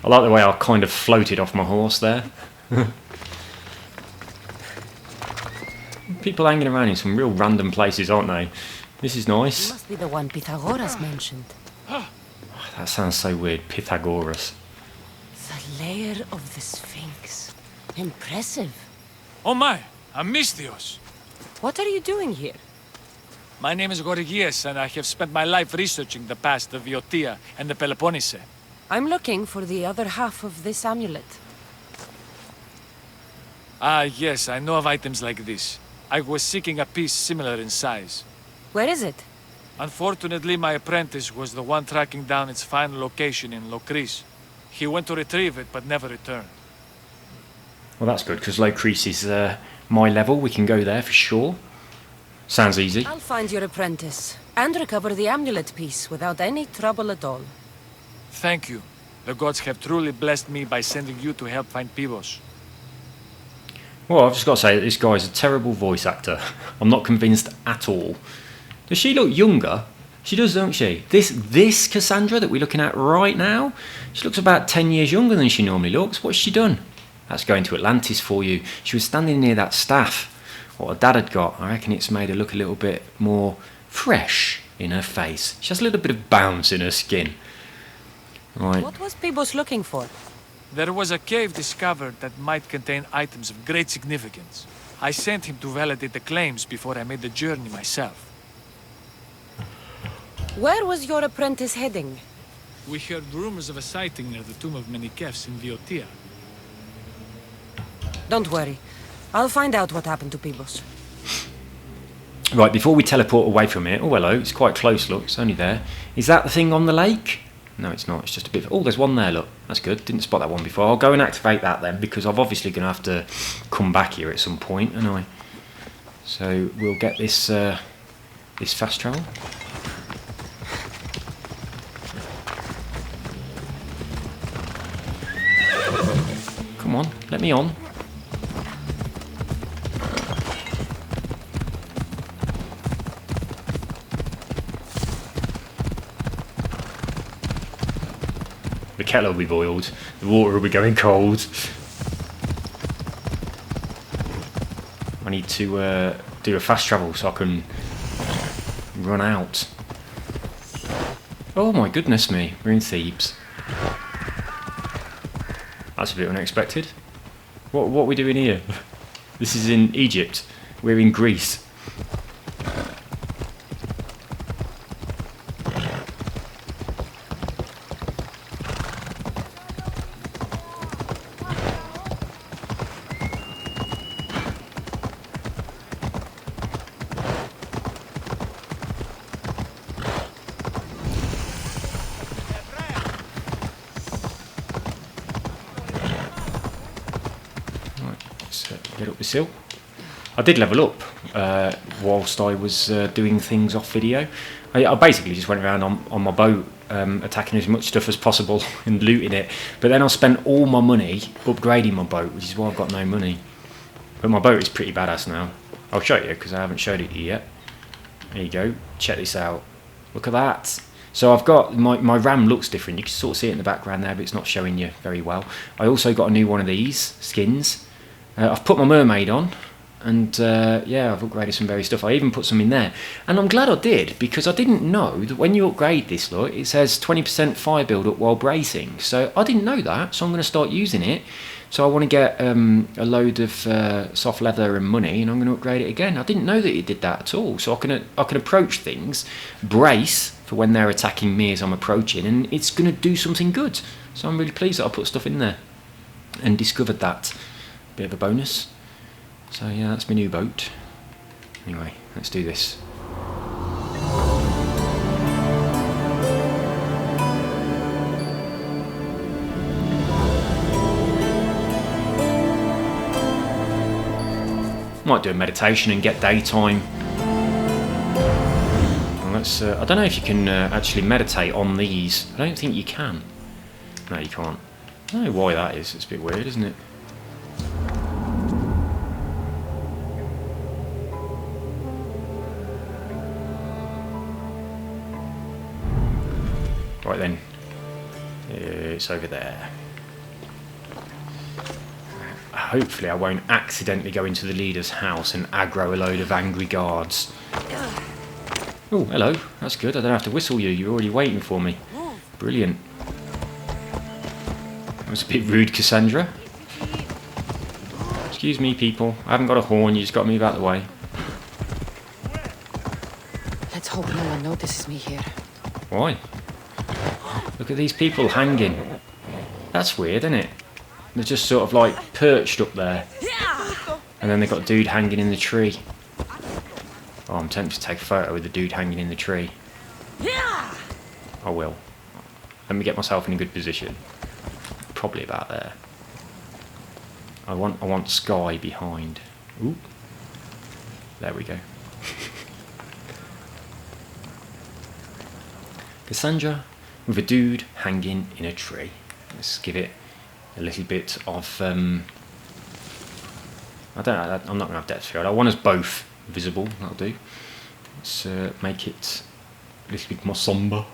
I like the way I kind of floated off my horse there. People hanging around in some real random places, aren't they? This is nice. It must be the one Pythagoras mentioned. That sounds so weird, Pythagoras. The lair of the Sphinx. Impressive. Oh my, Amistios. What are you doing here? My name is Gorgias, and I have spent my life researching the past of Viotia and the Peloponnese. I'm looking for the other half of this amulet. Ah, yes, I know of items like this. I was seeking a piece similar in size. Where is it? Unfortunately, my apprentice was the one tracking down its final location in Locris. He went to retrieve it, but never returned. Well, that's good, because Locris is my level. We can go there for sure. Sounds easy. I'll find your apprentice and recover the amulet piece without any trouble at all. Thank you. The gods have truly blessed me by sending you to help find Pibos. Well, I've just got to say that this guy's a terrible voice actor. I'm not convinced at all. Does she look younger? She does, don't she? This Kassandra that we're looking at right now, she looks about 10 years younger than she normally looks. What's she done? That's going to Atlantis for you. She was standing near that staff. What her dad had got, I reckon it's made her look a little bit more fresh in her face. She has a little bit of bounce in her skin. Right. What was Pibos looking for? There was a cave discovered that might contain items of great significance. I sent him to validate the claims before I made the journey myself. Where was your apprentice heading? We heard rumors of a sighting near the tomb of Menikefs in Viotia. Don't worry. I'll find out what happened to Pibos. Right, before we teleport away from it, oh hello, it's quite close, look, it's only there. Is that the thing on the lake? No, it's not, it's just a bit... Oh, there's one there, look, that's good, didn't spot that one before. I'll go and activate that then, because I'm obviously going to have to come back here at some point, aren't I? So, we'll get this, this fast travel. Come on, let me on. The kettle will be boiled, the water will be going cold. I need to do a fast travel so I can run out. Oh my goodness me, we're in Thebes. That's a bit unexpected. What are we doing here? This is in Egypt. We're in Greece. Get up the sill. I did level up whilst I was doing things off video. I basically just went around on my boat attacking as much stuff as possible and looting it, but then I spent all my money upgrading my boat, which is why I've got no money. But my boat is pretty badass now. I'll show you because I haven't showed it to you yet. There you go, check this out, look at that. So I've got, my RAM looks different, you can sort of see it in the background there, but it's not showing you very well. I also got a new one of these skins. I've put my mermaid on, and yeah, I've upgraded some various stuff. I even put some in there, and I'm glad I did, because I didn't know that when you upgrade this, look, it says 20% fire build up while bracing. So I didn't know that, so I'm going to start using it. So I want to get a load of soft leather and money, and I'm going to upgrade it again. I didn't know that it did that at all. So I can approach things, brace for when they're attacking me as I'm approaching, and it's going to do something good. So I'm really pleased that I put stuff in there and discovered that. Bit of a bonus. So yeah, that's my new boat. Anyway, let's do this. Might do a meditation and get daytime. Well, let's, I don't know if you can actually meditate on these. I don't think you can. No, you can't. I don't know why that is. It's a bit weird, isn't it? Right then, it's over there. Hopefully I won't accidentally go into the leader's house and aggro a load of angry guards. Oh, hello, that's good, I don't have to whistle you, you're already waiting for me. Brilliant. That was a bit rude, Kassandra. Excuse me, people, I haven't got a horn, you just got to move out of the way. Let's hope no one notices me here. Why? Look at these people hanging. That's weird, isn't it? They're just sort of like perched up there. And then they've got a dude hanging in the tree. Oh, I'm tempted to take a photo with the dude hanging in the tree. I will. Let me get myself in a good position. Probably about there. I want sky behind. Ooh. There we go. Kassandra, with a dude hanging in a tree. Let's give it a little bit of... I don't know, I'm not going to have depth field. I want us both visible, that'll do. Let's make it a little bit more sombre.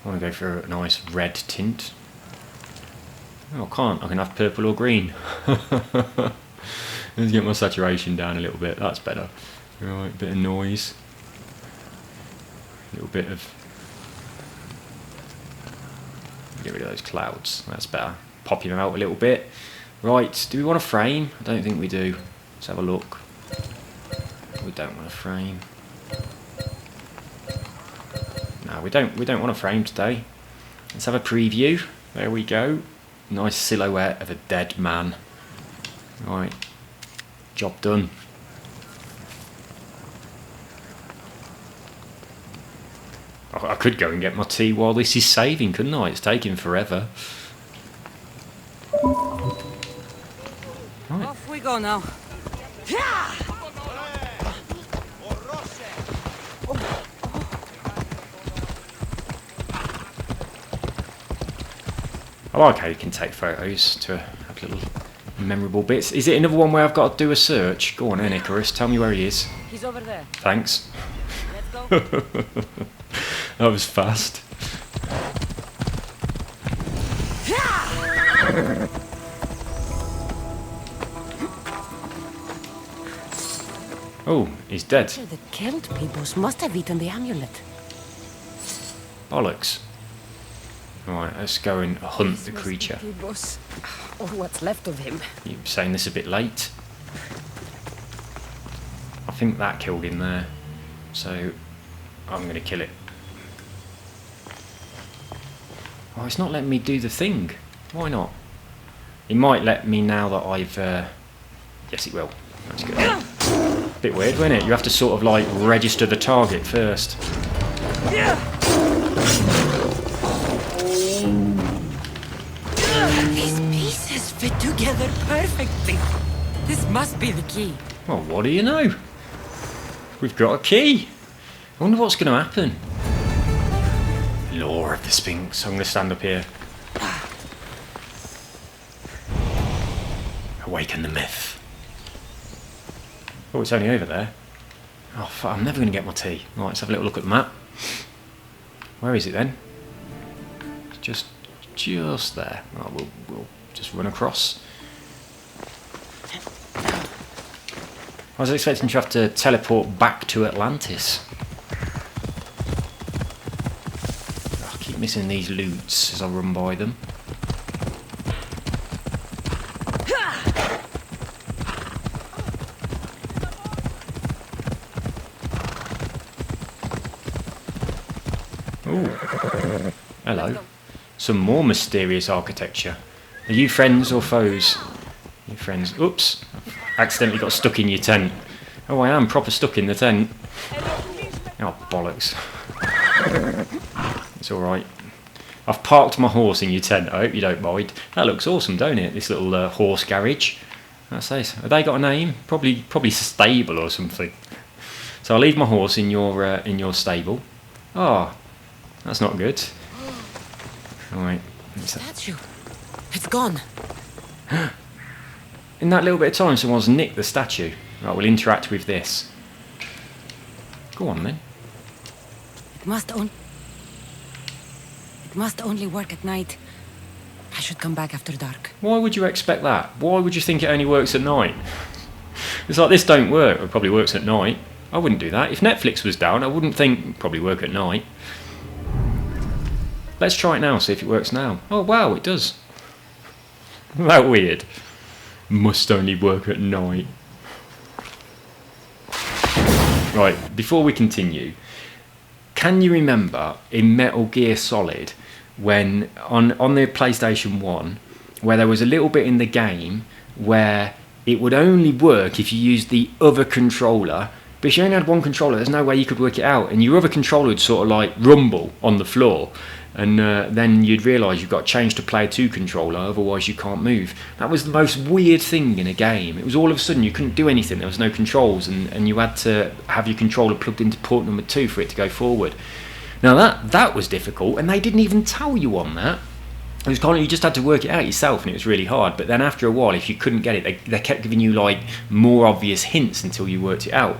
I want to go for a nice red tint. Oh, I can't. I can have purple or green. Let's get my saturation down a little bit. That's better. Right, a bit of noise. A little bit of... Get rid of those clouds. That's better. Popping them out a little bit. Right, do we want a frame? I don't think we do. Let's have a look. We don't want a frame. No, we don't want a frame today. Let's have a preview. There we go. Nice silhouette of a dead man. Right. Job done. I could go and get my tea while this is saving, couldn't I? It's taking forever. Right. Off we go now. I like how you can take photos to have little memorable bits. Is it another one where I've got to do a search? Go on then, Icarus. Tell me where he is. He's over there. Thanks. Let's go. That was fast. Oh, he's dead. The killed peoples must have eaten the amulet. Bollocks. Right, let's go and hunt the creature. Or what's left of him. You're saying this a bit late. I think that killed him there. So, I'm going to kill it. Oh, it's not letting me do the thing. Why not? It might let me now that I've... Yes, it will. That's good. Bit weird, wasn't it? You have to sort of like register the target first. These pieces fit together perfectly. This must be the key. Well, what do you know? We've got a key. I wonder what's going to happen. Lore of the Sphinx. I'm going to stand up here. Awaken the myth. Oh, it's only over there. Oh, fuck, I'm never going to get my tea. Right, let's have a little look at the map. Where is it then? It's just there. Oh, we'll just run across. I was expecting to have to teleport back to Atlantis. Oh, I keep missing these loots as I run by them. Ooh. Hello. Some more mysterious architecture. Are you friends or foes? You friends. Oops. Accidentally got stuck in your tent. Oh, I am proper stuck in the tent. Oh, bollocks. It's alright. I've parked my horse in your tent. I hope you don't mind. That looks awesome, don't it? This little horse garage. That's nice. Have they got a name? Probably stable or something. So I'll leave my horse in your stable. Oh, that's not good. Alright. Statue. It's gone. In that little bit of time, someone's nicked the statue. Right, we'll interact with this. Go on then. It must only work at night. I should come back after dark. Why would you expect that? Why would you think it only works at night? It's like, this don't work. It probably works at night. I wouldn't do that. If Netflix was down, I wouldn't think it'd probably work at night. Let's try it now, see if it works now. Oh wow, it does. Isn't that weird? Must only work at night. Right, before we continue, can you remember in Metal Gear Solid when on the PlayStation 1 where there was a little bit in the game where it would only work if you used the other controller, but if you only had one controller there's no way you could work it out, and your other controller would sort of like rumble on the floor, And then you'd realise you've got to change to player 2 controller, otherwise you can't move. That was the most weird thing in a game. It was all of a sudden you couldn't do anything, there was no controls, and you had to have your controller plugged into port number 2 for it to go forward. Now that was difficult, and they didn't even tell you on that. It was kind of, you just had to work it out yourself, and it was really hard. But then after a while, if you couldn't get it, they kept giving you like more obvious hints until you worked it out.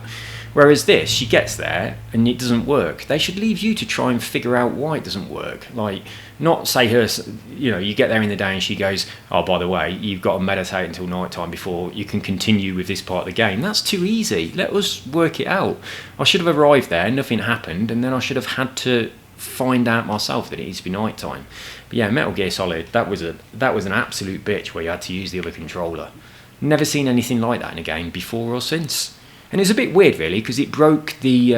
Whereas this, she gets there and it doesn't work. They should leave you to try and figure out why it doesn't work. Like, not say her, you know, you get there in the day and she goes, oh, by the way, you've got to meditate until night time before you can continue with this part of the game. That's too easy. Let us work it out. I should have arrived there, nothing happened, and then I should have had to find out myself that it needs to be night time. But yeah, Metal Gear Solid, that was an absolute bitch where you had to use the other controller. Never seen anything like that in a game before or since. And it's a bit weird, really, because it broke the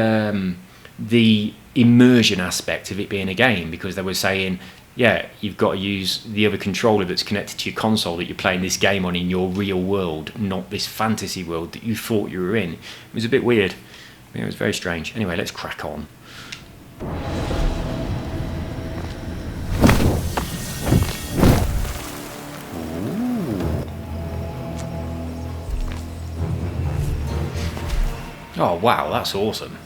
immersion aspect of it being a game, because they were saying, yeah, you've got to use the other controller that's connected to your console that you're playing this game on in your real world, not this fantasy world that you thought you were in. It was a bit weird. It was very strange. Anyway, let's crack on. Oh wow, that's awesome.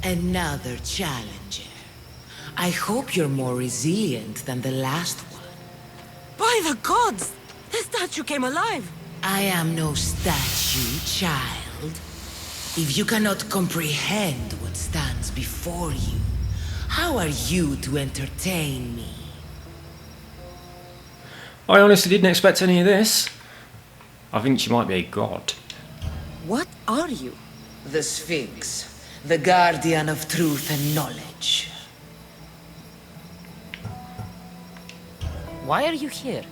Another challenger. I hope you're more resilient than the last one. By the gods! The statue came alive! I am no statue, child. If you cannot comprehend what stands before you, how are you to entertain me? I honestly didn't expect any of this. I think she might be a god. What are you? The Sphinx, the guardian of truth and knowledge. Why are you here?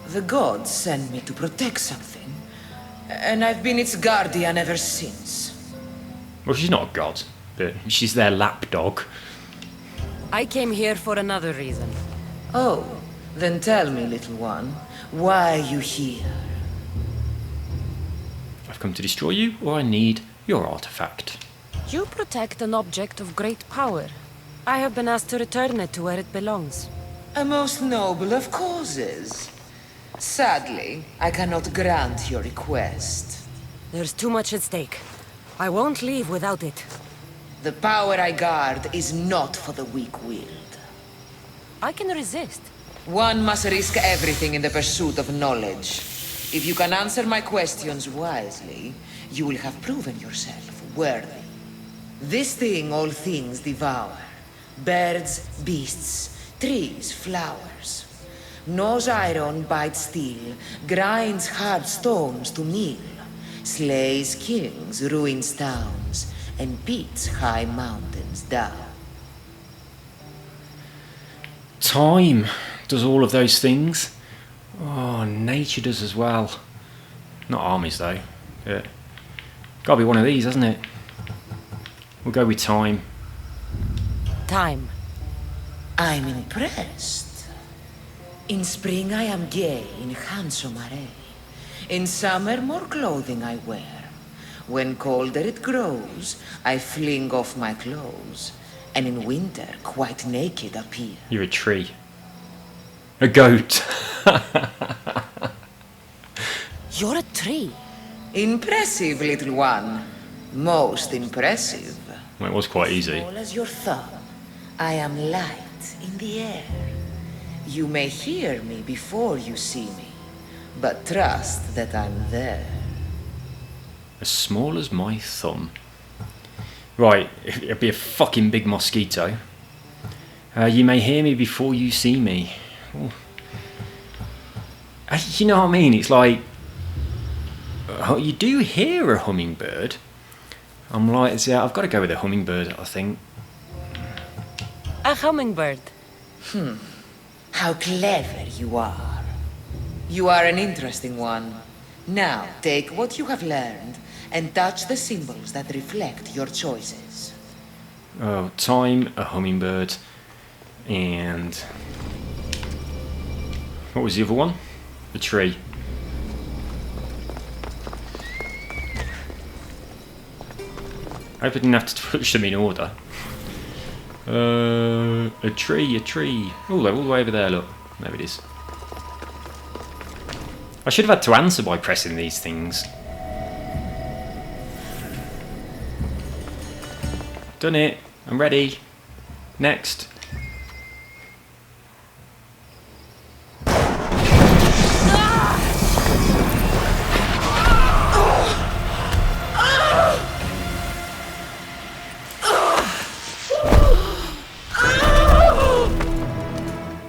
The gods sent me to protect something, and I've been its guardian ever since. Well, she's not a god, but she's their lapdog. I came here for another reason. Oh, then tell me, little one, why are you here? I've come to destroy you, or I need your artifact. You protect an object of great power. I have been asked to return it to where it belongs. A most noble of causes. Sadly, I cannot grant your request. There's too much at stake. I won't leave without it. The power I guard is not for the weak-willed. I can resist. One must risk everything in the pursuit of knowledge. If you can answer my questions wisely, you will have proven yourself worthy. This thing all things devour. Birds, beasts, trees, flowers. Gnaws iron, bites steel, grinds hard stones to meal, slays kings, ruins towns, and beats high mountains down. Time does all of those things. Oh, nature does as well. Not armies though. Yeah. Gotta be one of these, hasn't it? We'll go with time. Time. I'm impressed. In spring I am gay in handsome array. In summer more clothing I wear. When colder it grows, I fling off my clothes. And in winter quite naked appear. You're a tree. A goat. You're a tree. Impressive, little one. Most impressive. Well, it was quite easy. Small as your thumb, I am light in the air. You may hear me before you see me, but trust that I'm there. As small as my thumb. Right, it'd be a fucking big mosquito. You may hear me before you see me. You know what I mean? It's like, you do hear a hummingbird. I'm like, yeah, I've got to go with a hummingbird, I think. A hummingbird. How clever you are. You are an interesting one. Now, take what you have learned and touch the symbols that reflect your choices. Oh, time, a hummingbird, and... what was the other one? The tree. I hope I didn't have to push them in order. A tree. Oh, they're all the way over there, look. There it is. I should have had to answer by pressing these things. Done it. I'm ready. Next.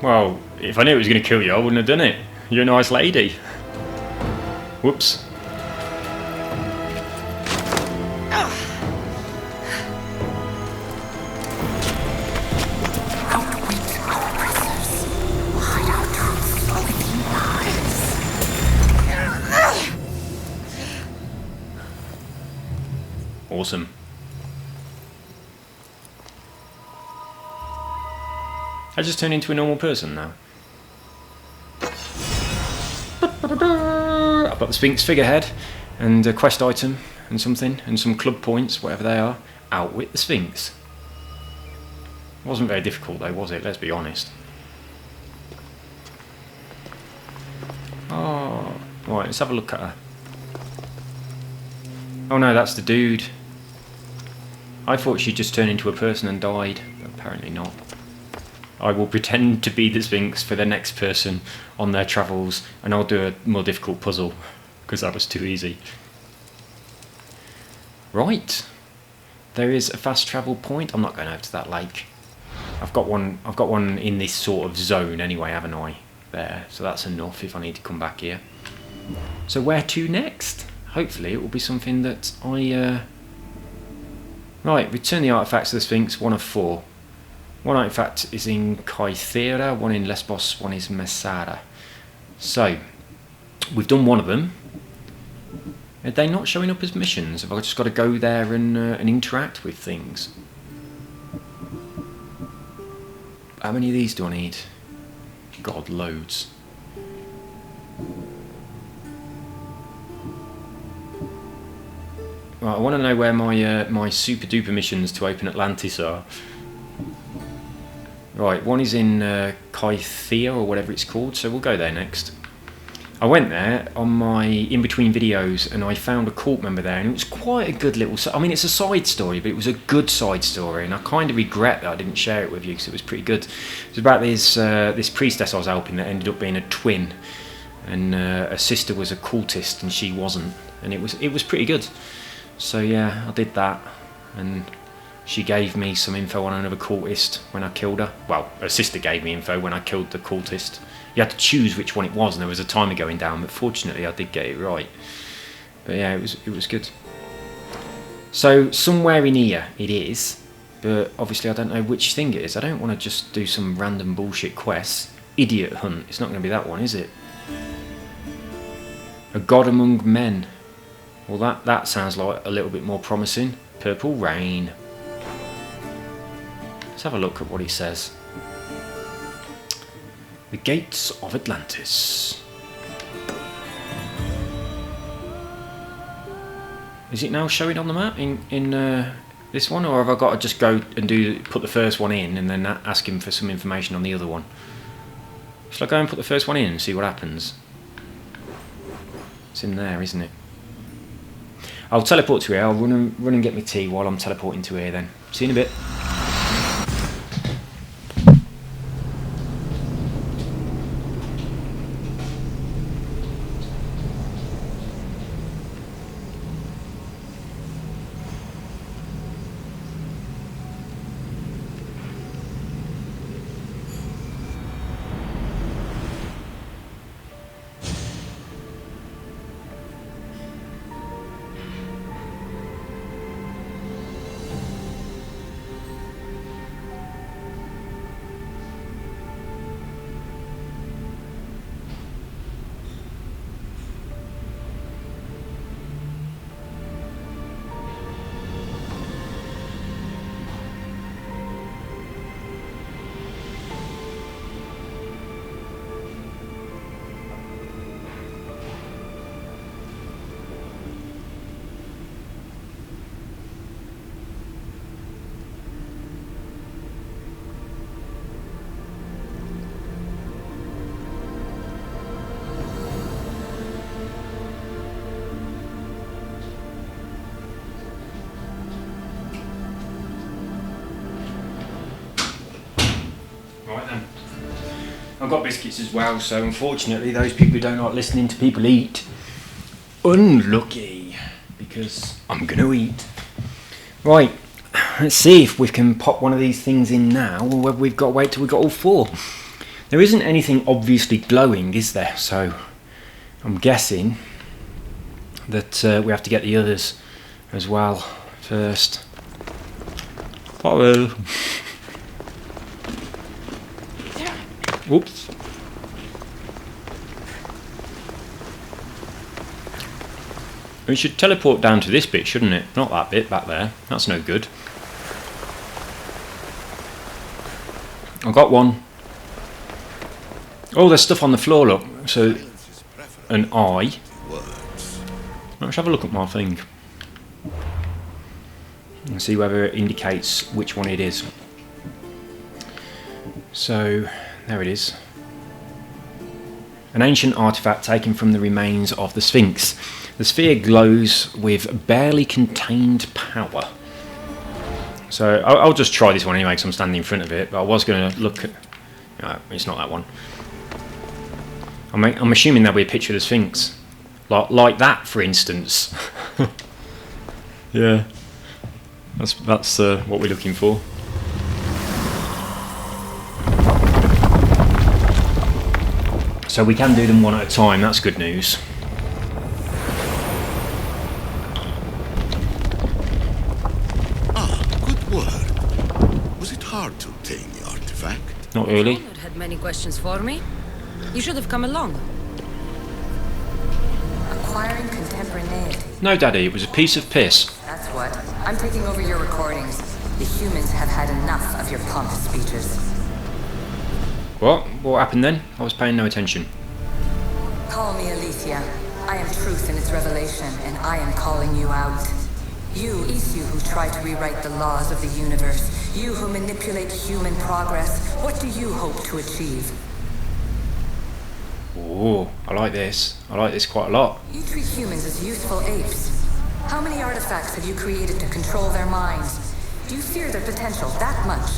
Well, if I knew it was going to kill you, I wouldn't have done it. You're a nice lady. Whoops. Awesome. I just turned into a normal person now. I've got the Sphinx figurehead and a quest item and something and some club points, whatever they are. Outwit the Sphinx. Wasn't very difficult though, was it? Let's be honest. Oh, right, let's have a look at her. Oh no, that's the dude. I thought she'd just turned into a person and died, but apparently not. I will pretend to be the Sphinx for the next person on their travels, and I'll do a more difficult puzzle, because that was too easy. Right. There is a fast travel point. I'm not going over to that lake. I've got one in this sort of zone anyway, haven't I? There. So that's enough if I need to come back here. So where to next? Hopefully it will be something that I... Right, return the artifacts to the Sphinx, 1 of 4. One artifact is in Kassandra, one in Lesbos, one is Masada. So, we've done one of them. Are they not showing up as missions? Have I just got to go there and interact with things? How many of these do I need? God, loads. Right, I want to know where my super duper missions to open Atlantis are. Right, one is in Kassandra or whatever it's called, so we'll go there next. I went there on my in-between videos and I found a cult member there, and it was quite a good little... I mean, it's a side story, but it was a good side story, and I kind of regret that I didn't share it with you because it was pretty good. It was about this priestess I was helping that ended up being a twin, and her sister was a cultist and she wasn't, and it was pretty good. So yeah, I did that, and she gave me some info on another cultist when I killed her. Well, her sister gave me info when I killed the cultist. You had to choose which one it was, and there was a timer going down, but fortunately I did get it right. But yeah, it was good. So somewhere in here it is, but obviously I don't know which thing it is. I don't want to just do some random bullshit quest. Idiot hunt. It's not going to be that one, is it? A god among men. Well, that sounds like a little bit more promising. Purple rain. Let's have a look at what he says. The gates of Atlantis. Is it now showing on the map in this one, or have I got to just go and put the first one in and then ask him for some information on the other one? Shall I go and put the first one in and see what happens? It's in there, isn't it? I'll teleport to here. I'll run and get my tea while I'm teleporting to here then. See you in a bit. I've got biscuits as well, so unfortunately those people who don't like listening to people eat, unlucky, because I'm going to eat. Right, let's see if we can pop one of these things in now, or whether we've got to wait till we've got all 4. There isn't anything obviously glowing, is there? So I'm guessing that we have to get the others as well first. Hello. Whoops. We should teleport down to this bit, shouldn't it? Not that bit back there. That's no good. I got one. Oh, there's stuff on the floor, look. So, an eye. Let's have a look at my thing. And see whether it indicates which one it is. So, there it is. An ancient artifact taken from the remains of the Sphinx. The sphere glows with barely contained power. So I'll just try this one anyway because I'm standing in front of it. But I was going to look at... No, it's not that one. I'm assuming there'll be a picture of the Sphinx. Like that, for instance. Yeah. That's what we're looking for. So we can do them one at a time, that's good news. Good work. Was it hard to obtain the artifact? Not really. Conrad had many questions for me. You should have come along. Acquiring contemporaneity. No, Daddy, it was a piece of piss. That's what. I'm taking over your recordings. The humans have had enough of your pompous speeches. What? What happened then? I was paying no attention. Call me Alicia. I am truth in its revelation, and I am calling you out. You, Isu, who try to rewrite the laws of the universe. You who manipulate human progress. What do you hope to achieve? Oh, I like this. I like this quite a lot. You treat humans as useful apes. How many artifacts have you created to control their minds? Do you fear their potential that much?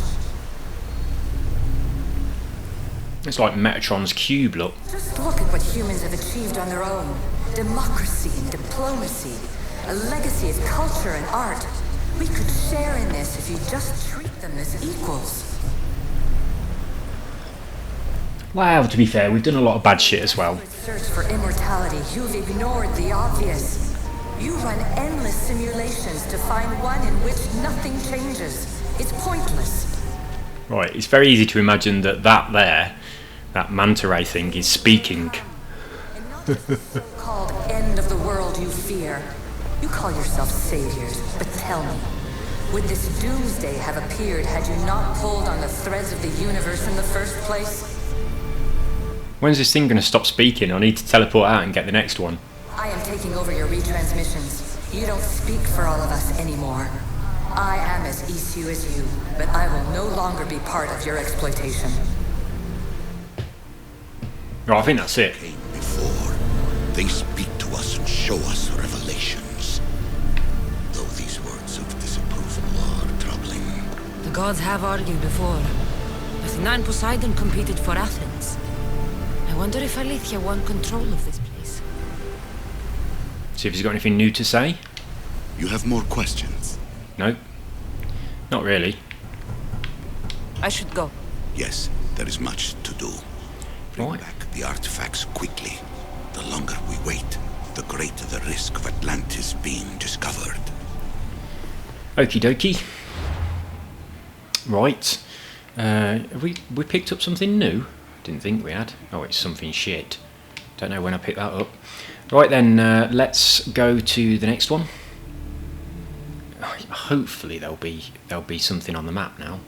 It's like Metatron's cube, look. Just look at what humans have achieved on their own. Democracy and diplomacy. A legacy of culture and art. We could share in this if you just treat them as equals. Well, to be fair, we've done a lot of bad shit as well. Search for immortality, you've ignored the obvious. You run endless simulations to find one in which nothing changes. It's pointless. Right, it's very easy to imagine that manta ray thing is speaking. And not just the so-called end of the world you fear. You call yourself saviors, but tell me, would this doomsday have appeared had you not pulled on the threads of the universe in the first place? When's this thing going to stop speaking? I need to teleport out and get the next one. I am taking over your retransmissions. You don't speak for all of us anymore. I am as Isu as you, but I will no longer be part of your exploitation. Right, I think that's it. Before, they speak to us and show us revelations. Though these words of disapproval are troubling. The gods have argued before. Athena and Poseidon competed for Athens. I wonder if Alethea won control of this place. See if he's got anything new to say. You have more questions? Nope. Not really. I should go. Yes, there is much to do. Bring Right. back the artifacts quickly. The longer we wait, the greater the risk of Atlantis being discovered. Okie dokie. Right. Have we picked up something new? Didn't think we had. Oh, it's something shit. Don't know when I picked that up. Right then, let's go to the next one. Hopefully there'll be something on the map now.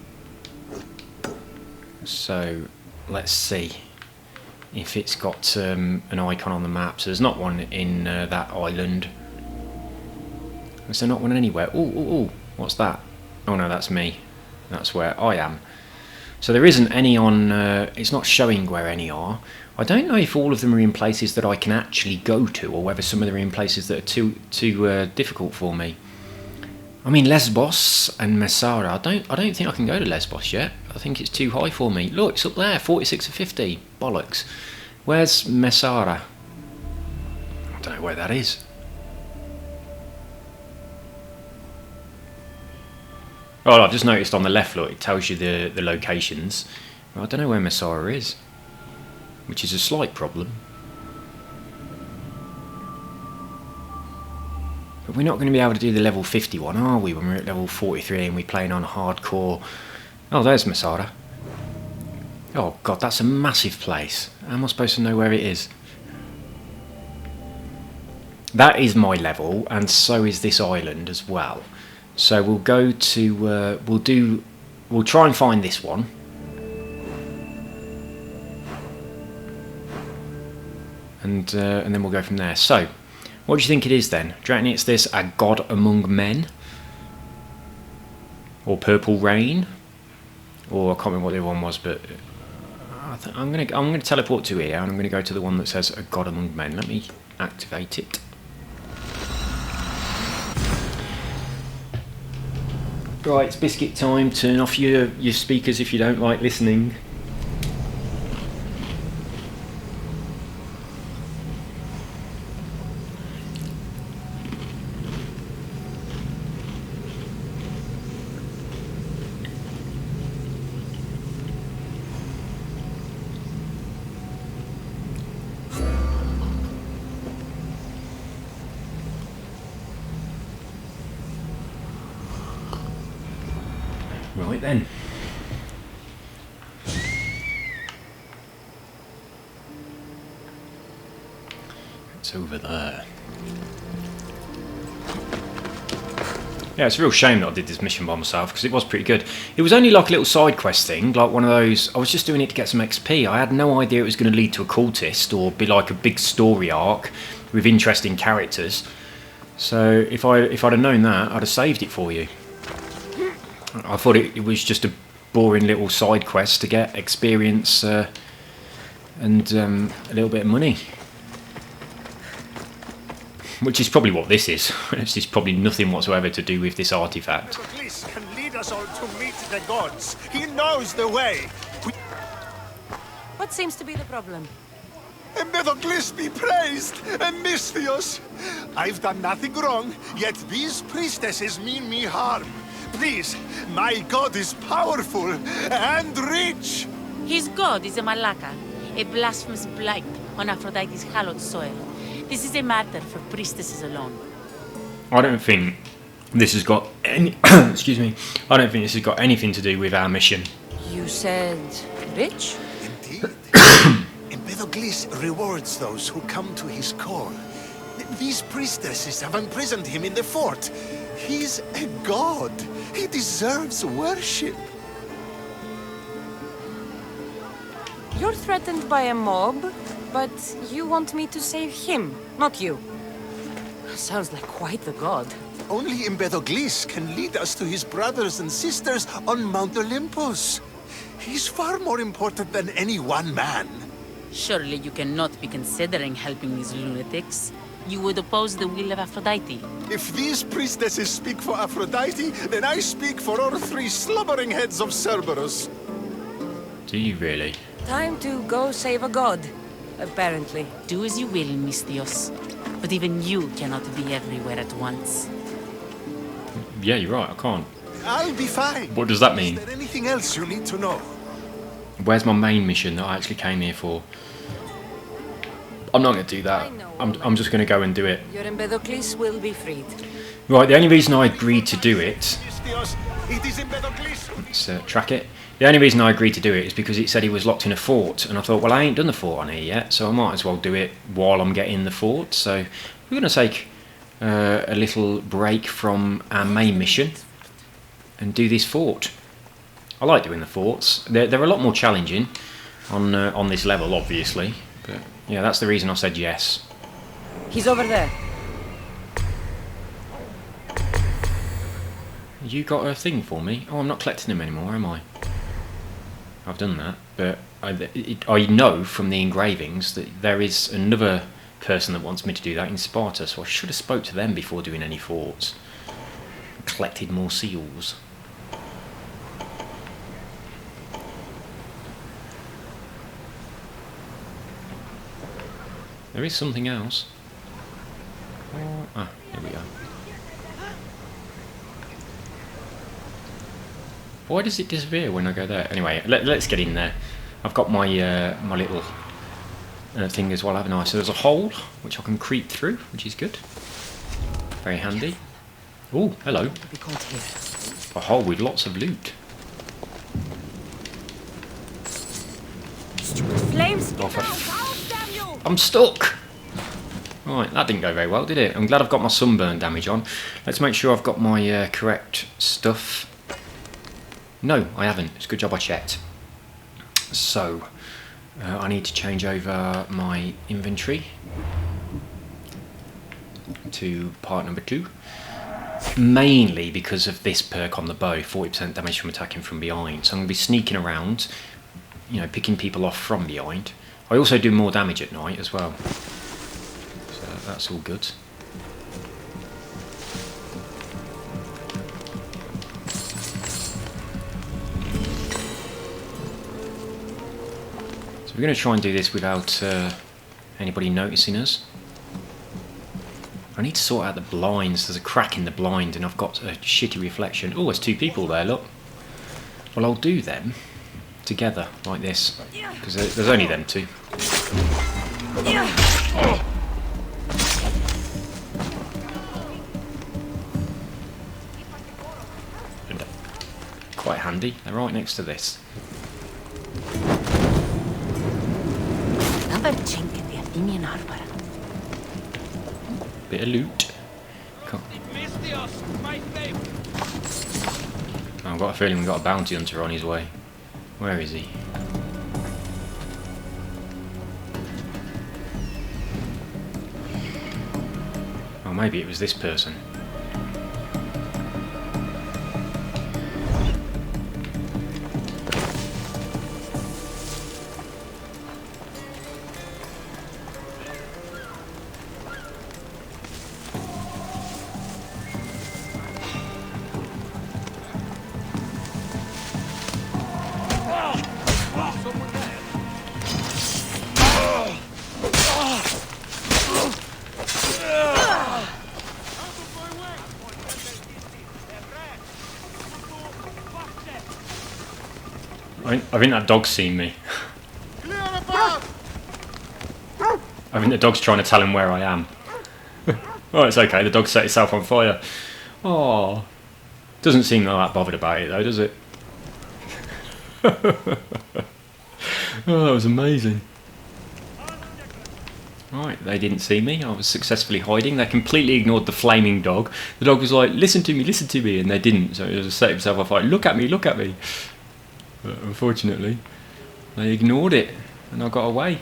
So let's see if it's got an icon on the map. So there's not one in that island. Is there not one anywhere? Oh, what's that? Oh no, that's me. That's where I am. So there isn't any on, it's not showing where any are. I don't know if all of them are in places that I can actually go to, or whether some of them are in places that are too difficult for me. I mean, Lesbos and Messara. I don't think I can go to Lesbos yet. I think it's too high for me. Look, it's up there, 46 of 50. Bollocks. Where's Messara? I don't know where that is. Oh, I've just noticed on the left, look, it tells you the locations. Well, I don't know where Messara is, which is a slight problem. But we're not going to be able to do the level 51, are we, when we're at level 43 and we're playing on hardcore? Oh, there's Messara. Oh, God, that's a massive place. How am I supposed to know where it is? That is my level, and so is this island as well. So we'll go to, we'll try and find this one. And then we'll go from there. So, what do you think it is then? Do you reckon it's this, A God Among Men? Or Purple Rain? Or I can't remember what the other one was, but I'm gonna teleport to here, and I'm gonna go to the one that says A God Among Men. Let me activate it. Right, it's biscuit time. Turn off your speakers if you don't like listening. Right then. It's over there. Yeah, it's a real shame that I did this mission by myself, because it was pretty good. It was only like a little side quest thing, like one of those. I was just doing it to get some XP. I had no idea it was going to lead to a cultist or be like a big story arc with interesting characters. So if I'd have known that, I'd have saved it for you. I thought it was just a boring little side quest to get experience and a little bit of money. Which is probably what this is. This is probably nothing whatsoever to do with this artifact. Please can lead us all to meet the gods. He knows the way. What seems to be the problem? Empedocles be praised, and Misthios. I've done nothing wrong, yet these priestesses mean me harm. Please, my god is powerful and rich. His god is a Malaka, a blasphemous blight on Aphrodite's hallowed soil. This is a matter for priestesses alone. I don't think this has got any... excuse me. I don't think this has got anything to do with our mission. You said rich? Indeed. Empedocles rewards those who come to his call. These priestesses have imprisoned him in the fort. He's a god. He deserves worship. You're threatened by a mob, but you want me to save him, not you. Sounds like quite the god. Only Empedocles can lead us to his brothers and sisters on Mount Olympus. He's far more important than any one man. Surely you cannot be considering helping these lunatics. You would oppose the will of Aphrodite. If these priestesses speak for Aphrodite, then I speak for all three slumbering heads of Cerberus. Do you really? Time to go save a god, apparently. Do as you will, Misthios. But even you cannot be everywhere at once. Yeah, you're right, I can't. I'll be fine. What does that mean? Is there anything else you need to know? Where's my main mission that I actually came here for? I'm not going to do that. I'm just going to go and do it. Your Empedocles will be freed. Right, the only reason I agreed to do it... Let's track it. The only reason I agreed to do it is because it said he was locked in a fort, and I thought, well, I ain't done the fort on here yet, so I might as well do it while I'm getting the fort. So we're going to take a little break from our main mission and do this fort. I like doing the forts. They're a lot more challenging on this level, obviously. But yeah, that's the reason I said yes. He's over there. You got a thing for me? Oh, I'm not collecting them anymore, am I? I've done that, but I know from the engravings that there is another person that wants me to do that in Sparta, so I should have spoke to them before doing any forts. collected more seals. There is something else. Ah, here we go. Why does it disappear when I go there? Anyway, let's get in there. I've got my my little thing as well, haven't I? So there's a hole which I can creep through, which is good. Very handy. Oh, hello. A hole with lots of loot. Flames! I'm stuck! Right, that didn't go very well, did it? I'm glad I've got my sunburn damage on. Let's make sure I've got my correct stuff. No, I haven't. It's a good job I checked. So, I need to change over my inventory to part number 2. Mainly because of this perk on the bow, 40% damage from attacking from behind. So I'm going to be sneaking around, you know, picking people off from behind. I also do more damage at night as well. So that's all good. So we're going to try and do this without anybody noticing us. I need to sort out the blinds. There's a crack in the blind and I've got a shitty reflection. Oh, there's 2 people there, look. Well, I'll do them together, like this. Because there's only them 2. Quite handy. They're right next to this. Another chink in the Athenian armor. Bit of loot. I've got a feeling we've got a bounty hunter on his way. Where is he? Oh, maybe it was this person. I think that dog's seen me. I think the dog's trying to tell him where I am. Oh, it's okay, the dog set itself on fire. Oh, doesn't seem that bothered about it though, does it? Oh, that was amazing. Right, they didn't see me. I was successfully hiding. They completely ignored the flaming dog. The dog was like, listen to me, and they didn't. So he just set himself on fire. Look at me. But unfortunately, they ignored it, and I got away.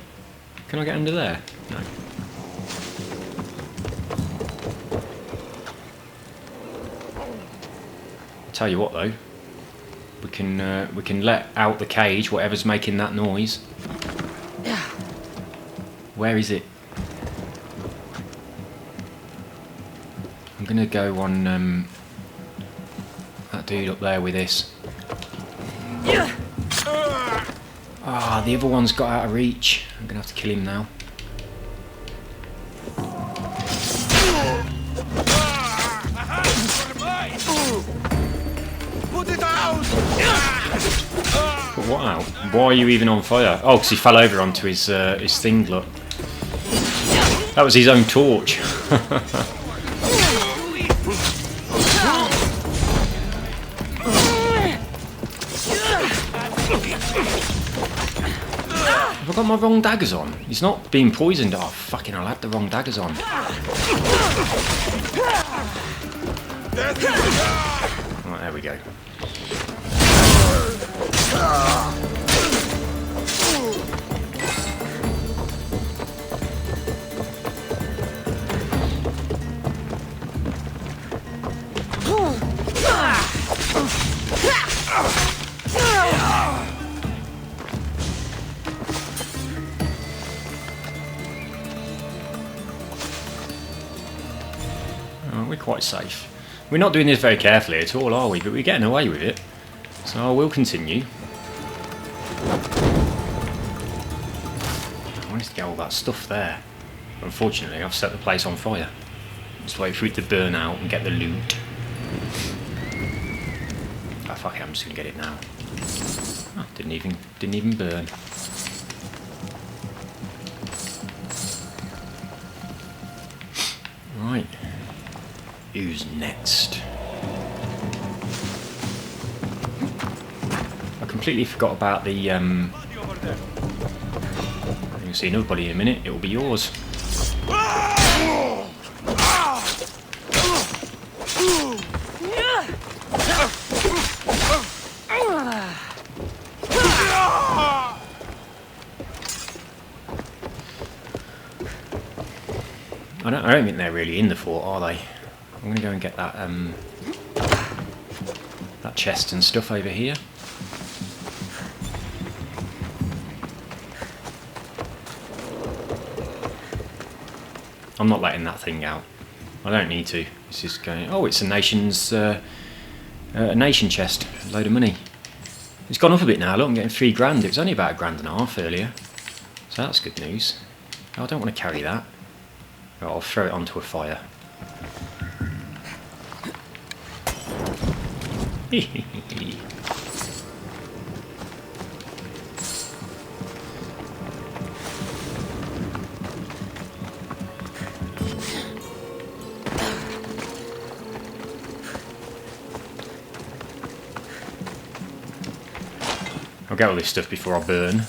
Can I get under there? No. I'll tell you what, though, we can let out the cage, whatever's making that noise. Where is it? I'm gonna go on that dude up there with this. Ah, the other one's got out of reach. I'm gonna have to kill him now. Put it out! But what out? Why are you even on fire? Oh, because he fell over onto his thing, look. That was his own torch. Have I got my wrong daggers on? He's not being poisoned. Oh, fucking hell, I had the wrong daggers on. Right, there we go. We're quite safe. We're not doing this very carefully at all, are we? But we're getting away with it. So I will continue. I wanted to get all that stuff there. Unfortunately, I've set the place on fire. Just wait for it to burn out and get the loot. Oh, fuck it, I'm just gonna get it now. Oh, didn't even burn. Right. Who's next? I completely forgot about the you'll see another body in a minute, it will be yours. I don't think they're really in the fort, are they? I'm going to go and get that that chest and stuff over here. I'm not letting that thing out. I don't need to. It's just going. Oh, it's a nation chest. A load of money. It's gone up a bit now. Look, I'm getting $3 grand. It was only about $1.50 earlier, so that's good news. Oh, I don't want to carry that. Oh, I'll throw it onto a fire. I'll get all this stuff before I burn.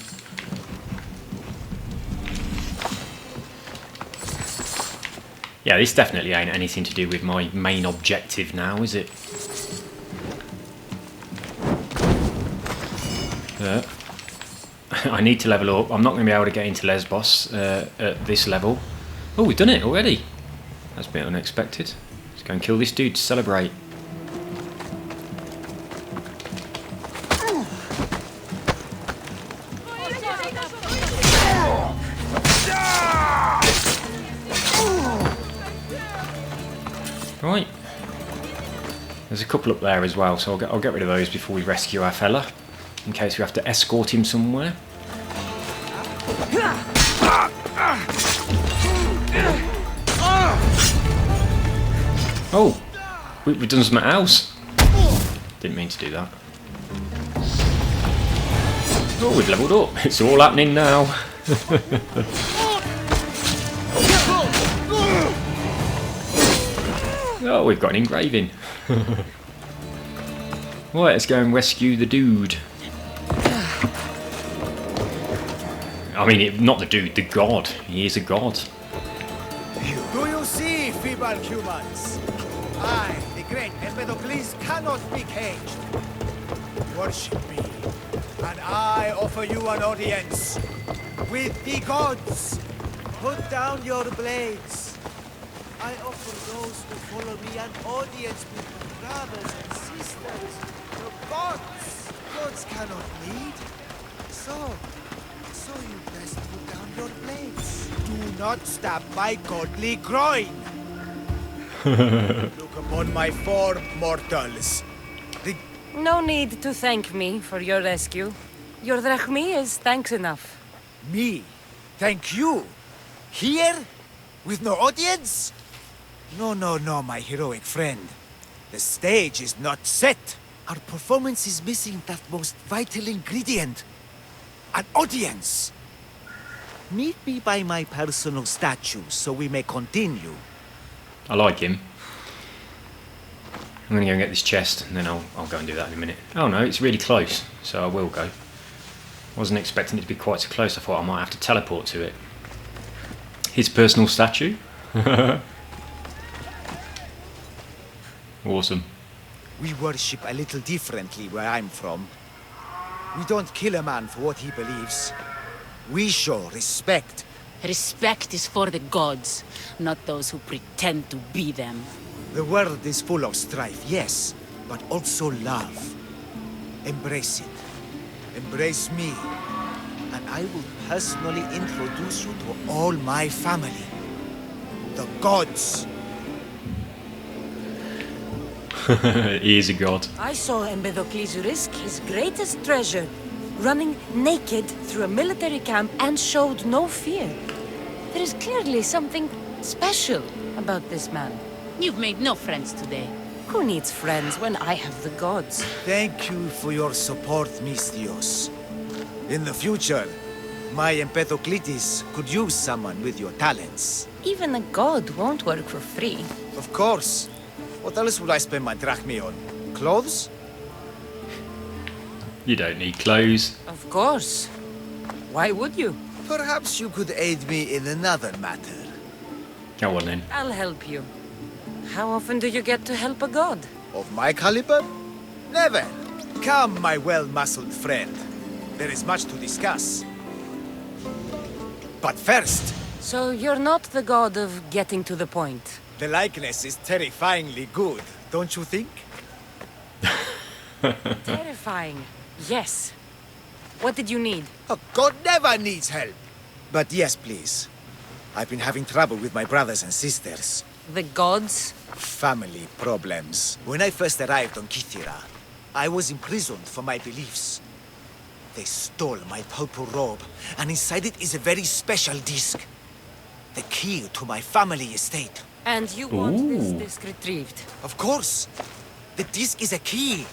Yeah, this definitely ain't anything to do with my main objective now, is it? I need to level up. I'm not going to be able to get into Lesbos at this level. Oh, we've done it already. That's a bit unexpected. Let's go and kill this dude to celebrate. Right. There's a couple up there as well, so I'll get rid of those before we rescue our fella, in case we have to escort him somewhere. Oh, we've done something else. Didn't mean to do that. Oh, we've leveled up. It's all happening now. Oh, we've got an engraving. Right, let's go and rescue the dude. I mean, not the dude, the god. He is a god. Do you see, feeble humans? I, the great Empedocles, cannot be caged. Worship me, and I offer you an audience with the gods. Put down your blades. I offer those who follow me an audience with my brothers and sisters. The gods! Gods cannot lead. So you best put down your blades. Do not stab my godly groin. Look upon my form, mortals. No need to thank me for your rescue. Your drachmi is thanks enough. Me? Thank you? Here? With no audience? No, my heroic friend. The stage is not set. Our performance is missing that most vital ingredient. An audience. Meet me by my personal statue so we may continue. I like him. I'm going to go and get this chest, and then I'll go and do that in a minute. Oh no, it's really close, so I will go. Wasn't expecting it to be quite so close. I thought I might have to teleport to it. His personal statue. Awesome. We worship a little differently where I'm from. We don't kill a man for what he believes. We show respect. Respect is for the gods, not those who pretend to be them. The world is full of strife, yes, but also love. Embrace it. Embrace me. And I will personally introduce you to all my family. The gods. He is a god. I saw Empedocles risk his greatest treasure, running naked through a military camp and showed no fear. There is clearly something special about this man. You've made no friends today. Who needs friends when I have the gods? Thank you for your support, Mystios. In the future, my Empedocles could use someone with your talents. Even a god won't work for free. Of course. What else would I spend my drachmae on? Clothes? You don't need clothes. Of course. Why would you? Perhaps you could aid me in another matter. Go on then. I'll help you. How often do you get to help a god? Of my caliber? Never. Come, my well-muscled friend. There is much to discuss. But first... So you're not the god of getting to the point? The likeness is terrifyingly good, don't you think? Terrifying. Yes. What did you need? A god never needs help. But yes, please. I've been having trouble with my brothers and sisters. The gods? Family problems. When I first arrived on Kythera, I was imprisoned for my beliefs. They stole my purple robe, and inside it is a very special disc. The key to my family estate. And you want this disc retrieved? Of course. The disc is a key.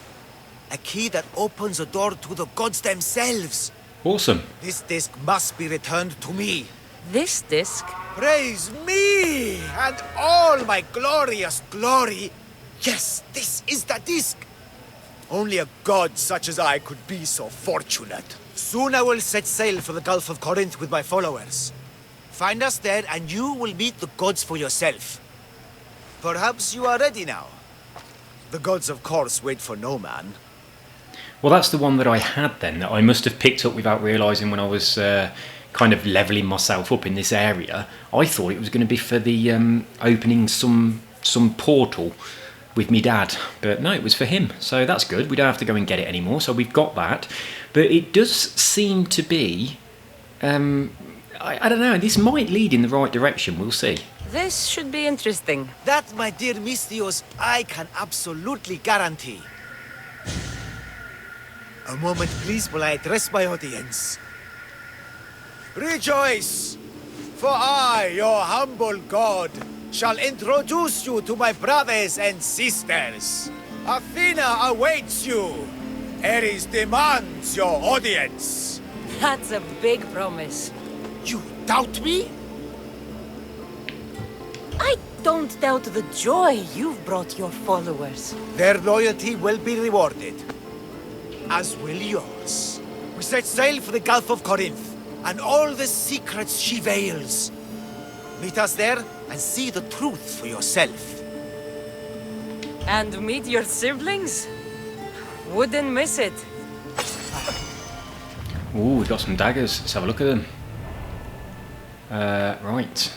A key that opens a door to the gods themselves. Awesome. This disc must be returned to me. This disc? Praise me and all my glorious glory. Yes, this is the disc. Only a god such as I could be so fortunate. Soon I will set sail for the Gulf of Corinth with my followers. Find us there and you will meet the gods for yourself. Perhaps you are ready now. The gods, of course, wait for no man. Well, that's the one that I had then, that I must have picked up without realising when I was kind of levelling myself up in this area. I thought it was going to be for the opening some portal with me dad, but no, it was for him. So that's good. We don't have to go and get it anymore, so we've got that. But it does seem to be... I don't know, this might lead in the right direction, we'll see. This should be interesting. That, my dear Mystios, I can absolutely guarantee. A moment, please, while I address my audience. Rejoice! For I, your humble god, shall introduce you to my brothers and sisters. Athena awaits you. Ares demands your audience. That's a big promise. You doubt me? I don't doubt the joy you've brought your followers. Their loyalty will be rewarded. As will yours. We set sail for the Gulf of Corinth, and all the secrets she veils. Meet us there, and see the truth for yourself. And meet your siblings? Wouldn't miss it. Ooh, we've got some daggers. Let's have a look at them. Right.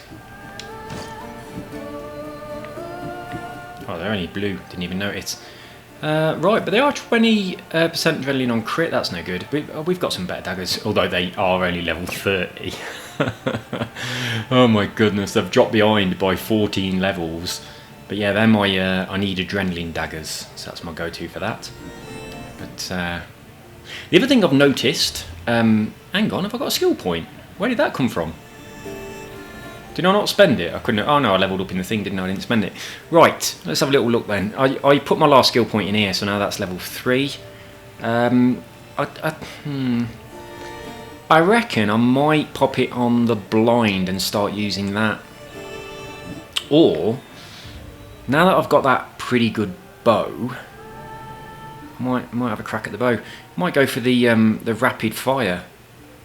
Oh, they're only blue. Didn't even notice. Right, but they are 20% adrenaline on crit. That's no good. We've got some better daggers, although they are only level 30. Oh my goodness, they've dropped behind by 14 levels. But yeah, they're my I need adrenaline daggers, so that's my go-to for that. But the other thing I've noticed, hang on, have I got a skill point? Where did that come from? Did I not spend it? I couldn't. Oh no, I leveled up in the thing, didn't I? I didn't spend it. Right, let's have a little look then. I put my last skill point in here, so now that's level 3. I reckon I might pop it on the blind and start using that. Or, now that I've got that pretty good bow, I might have a crack at the bow. I might go for the rapid fire,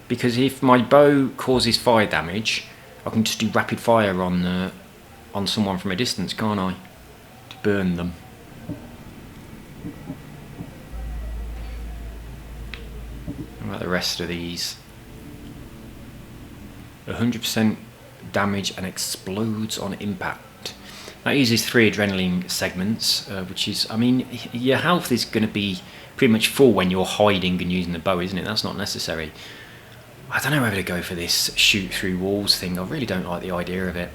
because if my bow causes fire damage, I can just do rapid fire on someone from a distance, can't I? To burn them. What about the rest of these? 100% damage and explodes on impact. That uses 3 adrenaline segments, which is, I mean, your health is going to be pretty much full when you're hiding and using the bow, isn't it? That's not necessary. I don't know whether to go for this shoot through walls thing. I really don't like the idea of it.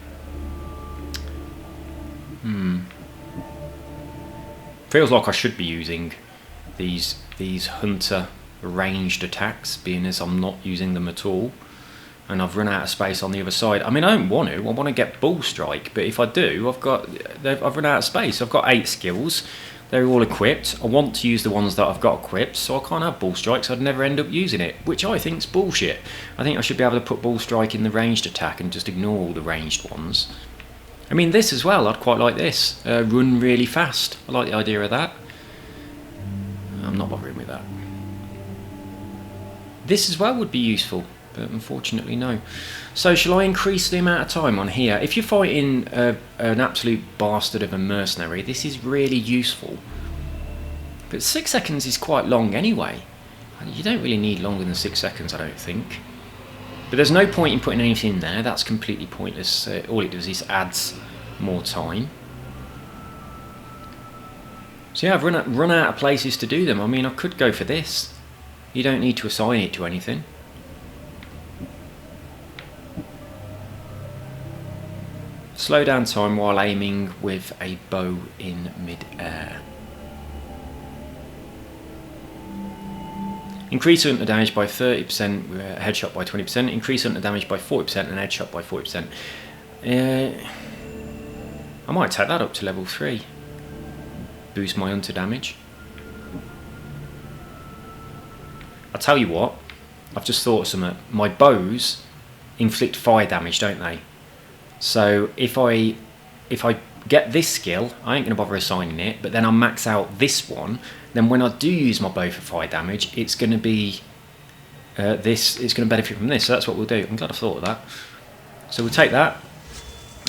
Feels like I should be using these hunter ranged attacks, being as I'm not using them at all. And I've run out of space on the other side. I mean, I don't want to. I want to get Bull Strike, but if I do, I've run out of space. I've got 8 skills. They're all equipped. I want to use the ones that I've got equipped, so I can't have Bull Strike, so I'd never end up using it, which I think's bullshit. I think I should be able to put Bull Strike in the ranged attack and just ignore all the ranged ones. I mean, this as well, I'd quite like this. Run really fast. I like the idea of that. I'm not bothering with that. This as well would be useful, but unfortunately no. So shall I increase the amount of time on here? If you're fighting an absolute bastard of a mercenary, this is really useful. But 6 seconds is quite long anyway. You don't really need longer than 6 seconds, I don't think. But there's no point in putting anything in there. That's completely pointless. All it does is adds more time. So yeah, I've run out of places to do them. I mean, I could go for this. You don't need to assign it to anything. Slow down time while aiming with a bow in mid-air. Increase hunter damage by 30%, headshot by 20%. Increase hunter damage by 40% and headshot by 40%. I might take that up to level 3. Boost my hunter damage. I'll tell you what, I've just thought of something. My bows inflict fire damage, don't they? So if I get this skill, I ain't going to bother assigning it, but then I max out this one, then when I do use my bow for fire damage, it's going to be it's going to benefit from this, so that's what we'll do. I'm glad I thought of that. So we'll take that,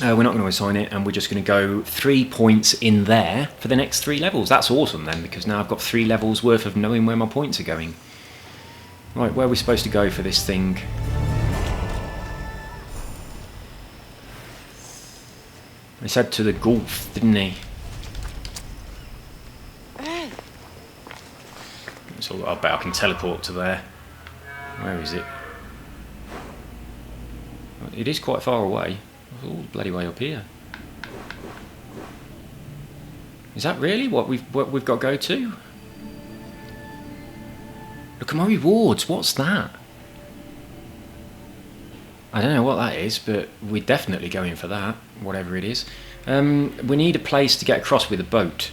we're not going to assign it, and we're just going to go 3 points in there for the next 3 levels. That's awesome then, because now I've got 3 levels worth of knowing where my points are going. Right, where are we supposed to go for this thing? He said to the Gulf, didn't he? So I bet I can teleport to there. Where is it? It is quite far away. It's all bloody way up here. Is that really what we've got to go to? Look at my rewards. What's that? I don't know what that is, but we're definitely going for that, whatever it is. We need a place to get across with a boat.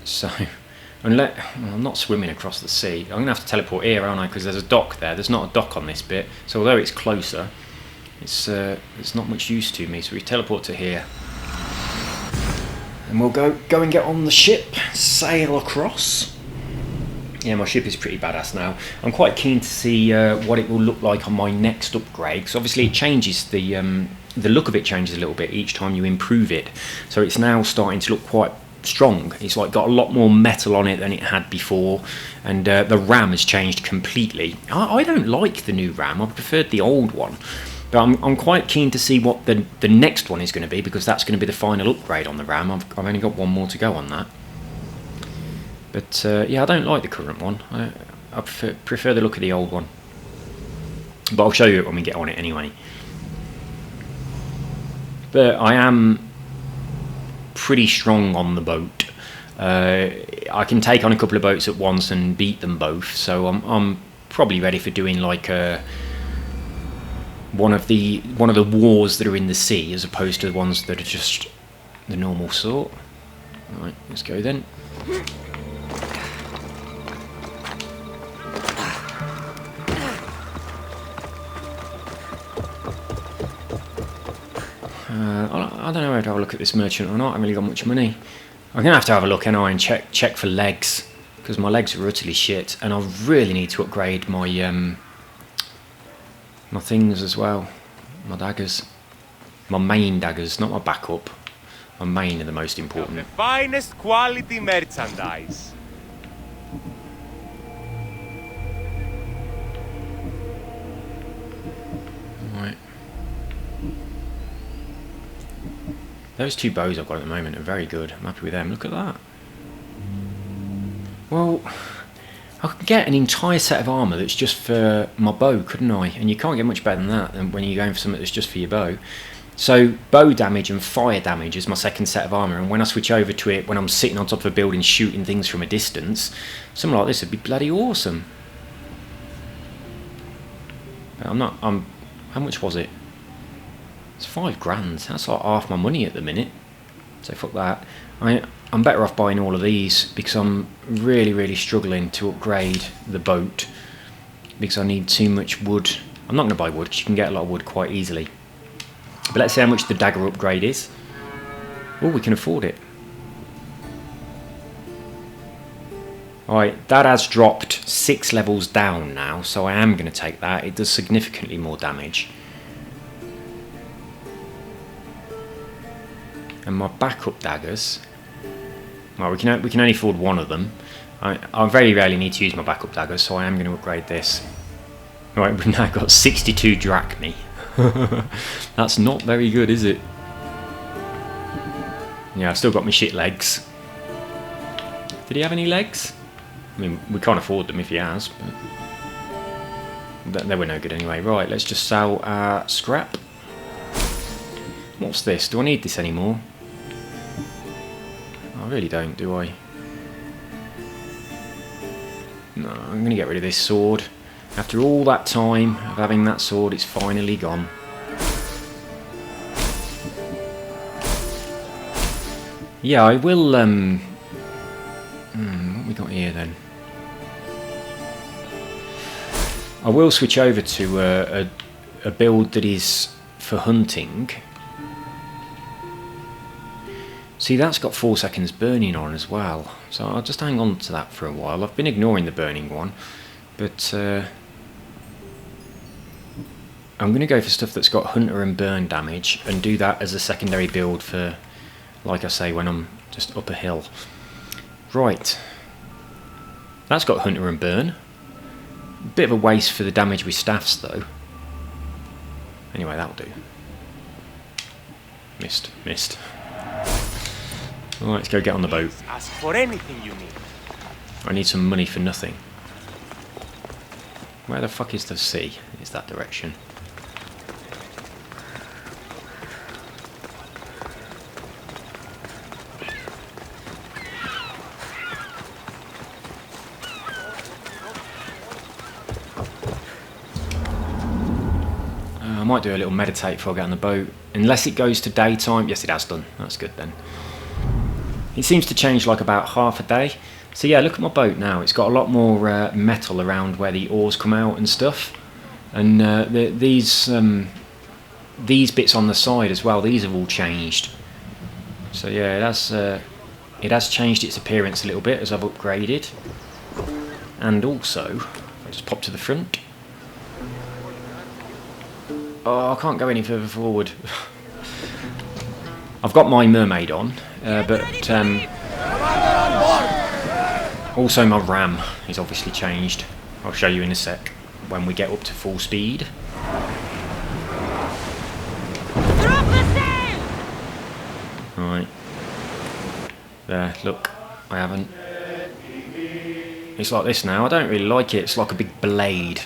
So, I'm not swimming across the sea. I'm going to have to teleport here, aren't I? Because there's a dock there. There's not a dock on this bit. So although it's closer, it's not much use to me. So we teleport to here. And we'll go and get on the ship, sail across. Yeah, my ship is pretty badass now. I'm quite keen to see what it will look like on my next upgrade, because obviously it changes, the look of it changes a little bit each time you improve it. So it's now starting to look quite strong. It's like got a lot more metal on it than it had before, and the RAM has changed completely. I don't like the new RAM. I preferred the old one. But I'm quite keen to see what the next one is going to be, because that's going to be the final upgrade on the RAM. I've only got one more to go on that. But yeah, I don't like the current one. I prefer the look of the old one. But I'll show you it when we get on it anyway. But I am pretty strong on the boat. I can take on a couple of boats at once and beat them both. So I'm probably ready for doing like one of the wars that are in the sea, as opposed to the ones that are just the normal sort. Right, let's go then. I don't know whether to have a look at this merchant or not. I haven't really got much money. I'm going to have a look anyway and check for legs, because my legs are utterly shit, and I really need to upgrade my my things as well. My daggers. My main daggers, not my backup. My main are the most important. The finest quality merchandise. Right. Those 2 bows I've got at the moment are very good. I'm happy with them. Look at that. Well, I could get an entire set of armour that's just for my bow, couldn't I? And you can't get much better than that when you're going for something that's just for your bow. So bow damage and fire damage is my second set of armour, and when I switch over to it when I'm sitting on top of a building shooting things from a distance, something like this would be bloody awesome. But how much was it? It's £5 grand. That's like half my money at the minute. So fuck that. I'm better off buying all of these because I'm really struggling to upgrade the boat because I need too much wood. I'm not going to buy wood because you can get a lot of wood quite easily. But let's see how much the dagger upgrade is. Oh, we can afford it. Alright, that has dropped 6 levels down now, so I am going to take that. It does significantly more damage. And my backup daggers, well, we can only afford one of them. I very rarely need to use my backup daggers, so I am going to upgrade this. Right, we've now got 62 drachmae. That's not very good, is it? Yeah, I've still got my shit legs. Did he have any legs? I mean, we can't afford them if he has, but they were no good anyway. Right, let's just sell our scrap. What's this? Do I need this anymore? I really don't, do I? No, I'm going to get rid of this sword. After all that time of having that sword, it's finally gone. Yeah, I will, what have we got here then? I will switch over to a build that is for hunting. See, that's got 4 seconds burning on as well, so I'll just hang on to that for a while. I've been ignoring the burning one, but I'm going to go for stuff that's got hunter and burn damage and do that as a secondary build for, like I say, when I'm just up a hill. Right, that's got hunter and burn. Bit of a waste for the damage with staffs though. Anyway, that'll do. Missed. Alright, let's go get on the boat. Ask for anything you need. I need some money for nothing. Where the fuck is the sea? It's that direction. I might do a little meditate before I get on the boat. Unless it goes to daytime. Yes, it has done. That's good then. It seems to change like about half a day. So yeah, look at my boat now. It's got a lot more metal around where the oars come out and stuff. And these bits on the side as well, these have all changed. So yeah, it has changed its appearance a little bit as I've upgraded. And also, I'll just pop to the front. Oh, I can't go any further forward. I've got my mermaid on, but also my ram is obviously changed. I'll show you in a sec when we get up to full speed. Right. There, look, I haven't. It's like this now. I don't really like it. It's like a big blade.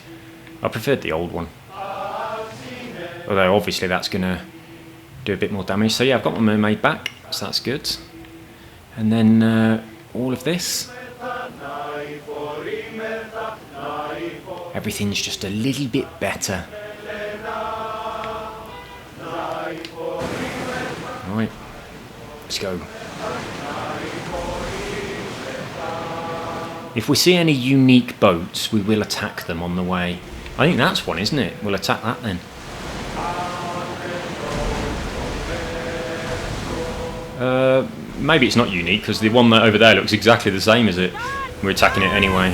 I preferred the old one. Although obviously that's going to do a bit more damage. So yeah, I've got my mermaid back, so that's good. And then all of this. Everything's just a little bit better. Right, let's go. If we see any unique boats, we will attack them on the way. I think that's one, isn't it? We'll attack that then. Maybe it's not unique because the one that over there looks exactly the same as it. We're attacking it anyway.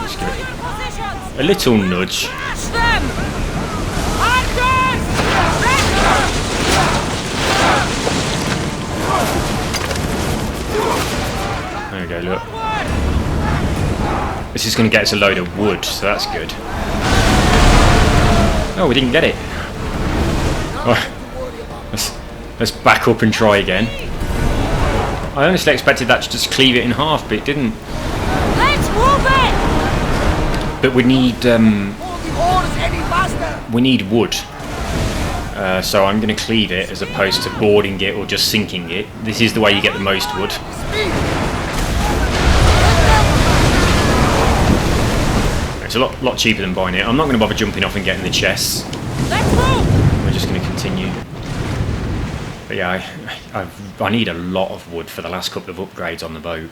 Just give it a little nudge. There we go, look. This is going to get us a load of wood, so that's good. Oh, we didn't get it. Oh, let's back up and try again. I honestly expected that to just cleave it in half, but it didn't. Let's move it! But we need we need wood. So I'm going to cleave it as opposed to boarding it or just sinking it. This is the way you get the most wood. It's a lot cheaper than buying it. I'm not going to bother jumping off and getting the chests. We're just going to continue. But yeah, I need a lot of wood for the last couple of upgrades on the boat.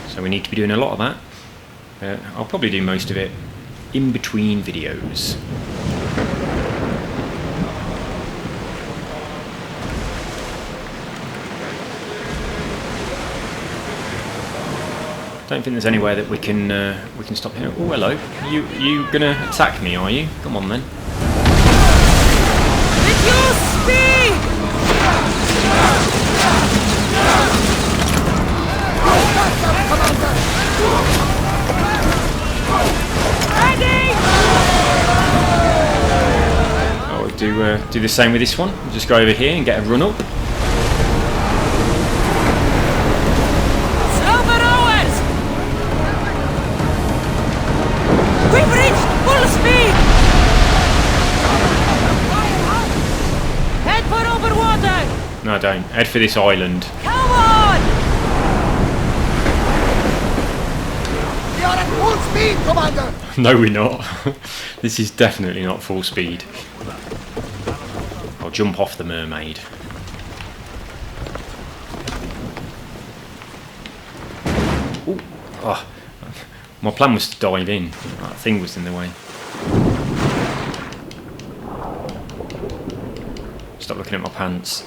So we need to be doing a lot of that. I'll probably do most of it in between videos. Don't think there's anywhere that we can stop here. Oh, hello. You gonna attack me, are you? Come on then. With your speed! I'll do the same with this one. We'll just go over here and get a run up. No, don't. Head for this island. Come on! We are at full speed, Commander! No, we're not. This is definitely not full speed. I'll jump off the mermaid. Ooh. Oh. My plan was to dive in. That thing was in the way. Stop looking at my pants.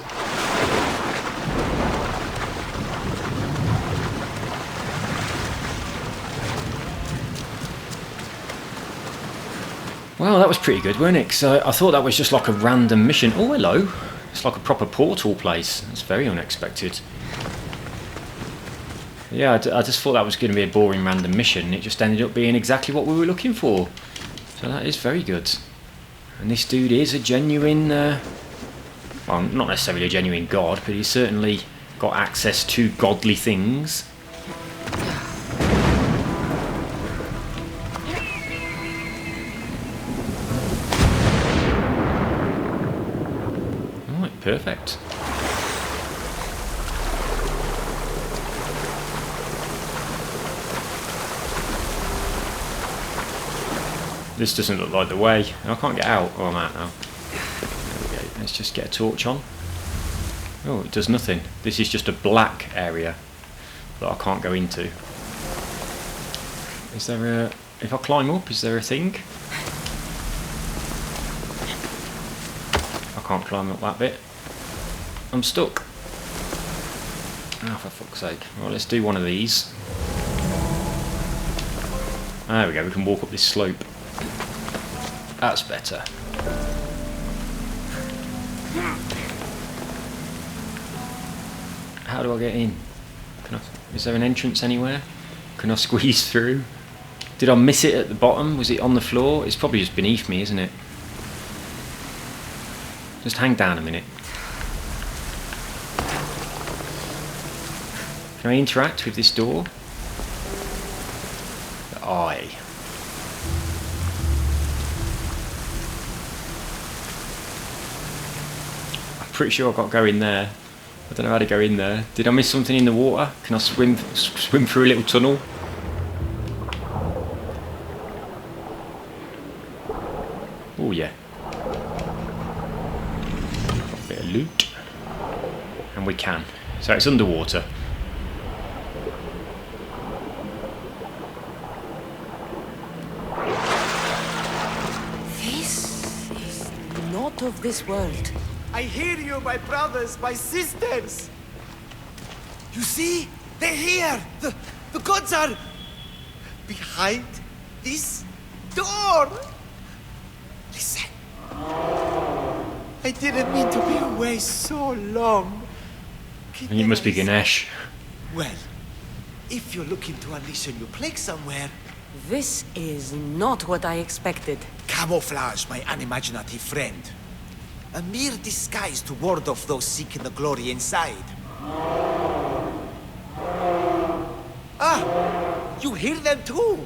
Well, that was pretty good, wasn't it? 'Cause I thought that was just like a random mission. Oh, hello. It's like a proper portal place. That's very unexpected. Yeah, I just thought that was going to be a boring random mission. It just ended up being exactly what we were looking for. So that is very good. And this dude is a genuine... well, not necessarily a genuine god, but he's certainly got access to godly things. Alright, perfect. This doesn't look like the way. I can't get out. Oh, I'm out now. There we go. Let's just get a torch on. Oh, it does nothing. This is just a black area that I can't go into. Is there a... if I climb up, is there a thing? I can't climb up that bit. I'm stuck. Oh, for fuck's sake. Well, let's do one of these. There we go, we can walk up this slope. That's better. How do I get in? Is there an entrance anywhere? Can I squeeze through? Did I miss it at the bottom? Was it on the floor? It's probably just beneath me, isn't it? Just hang down a minute. Can I interact with this door? The eye. I'm pretty sure I've got to go in there. I don't know how to go in there. Did I miss something in the water? Can I swim through a little tunnel? Oh yeah. Got a bit of loot. And we can. So it's underwater. This is not of this world. I hear you, my brothers, my sisters! You see? They're here! The gods are... behind this door! Listen. I didn't mean to be away so long. It must be Ganesh. Well, if you're looking to unleash a new plague somewhere... This is not what I expected. Camouflage, my unimaginative friend. A mere disguise to ward off those seeking the glory inside. Ah! You hear them too!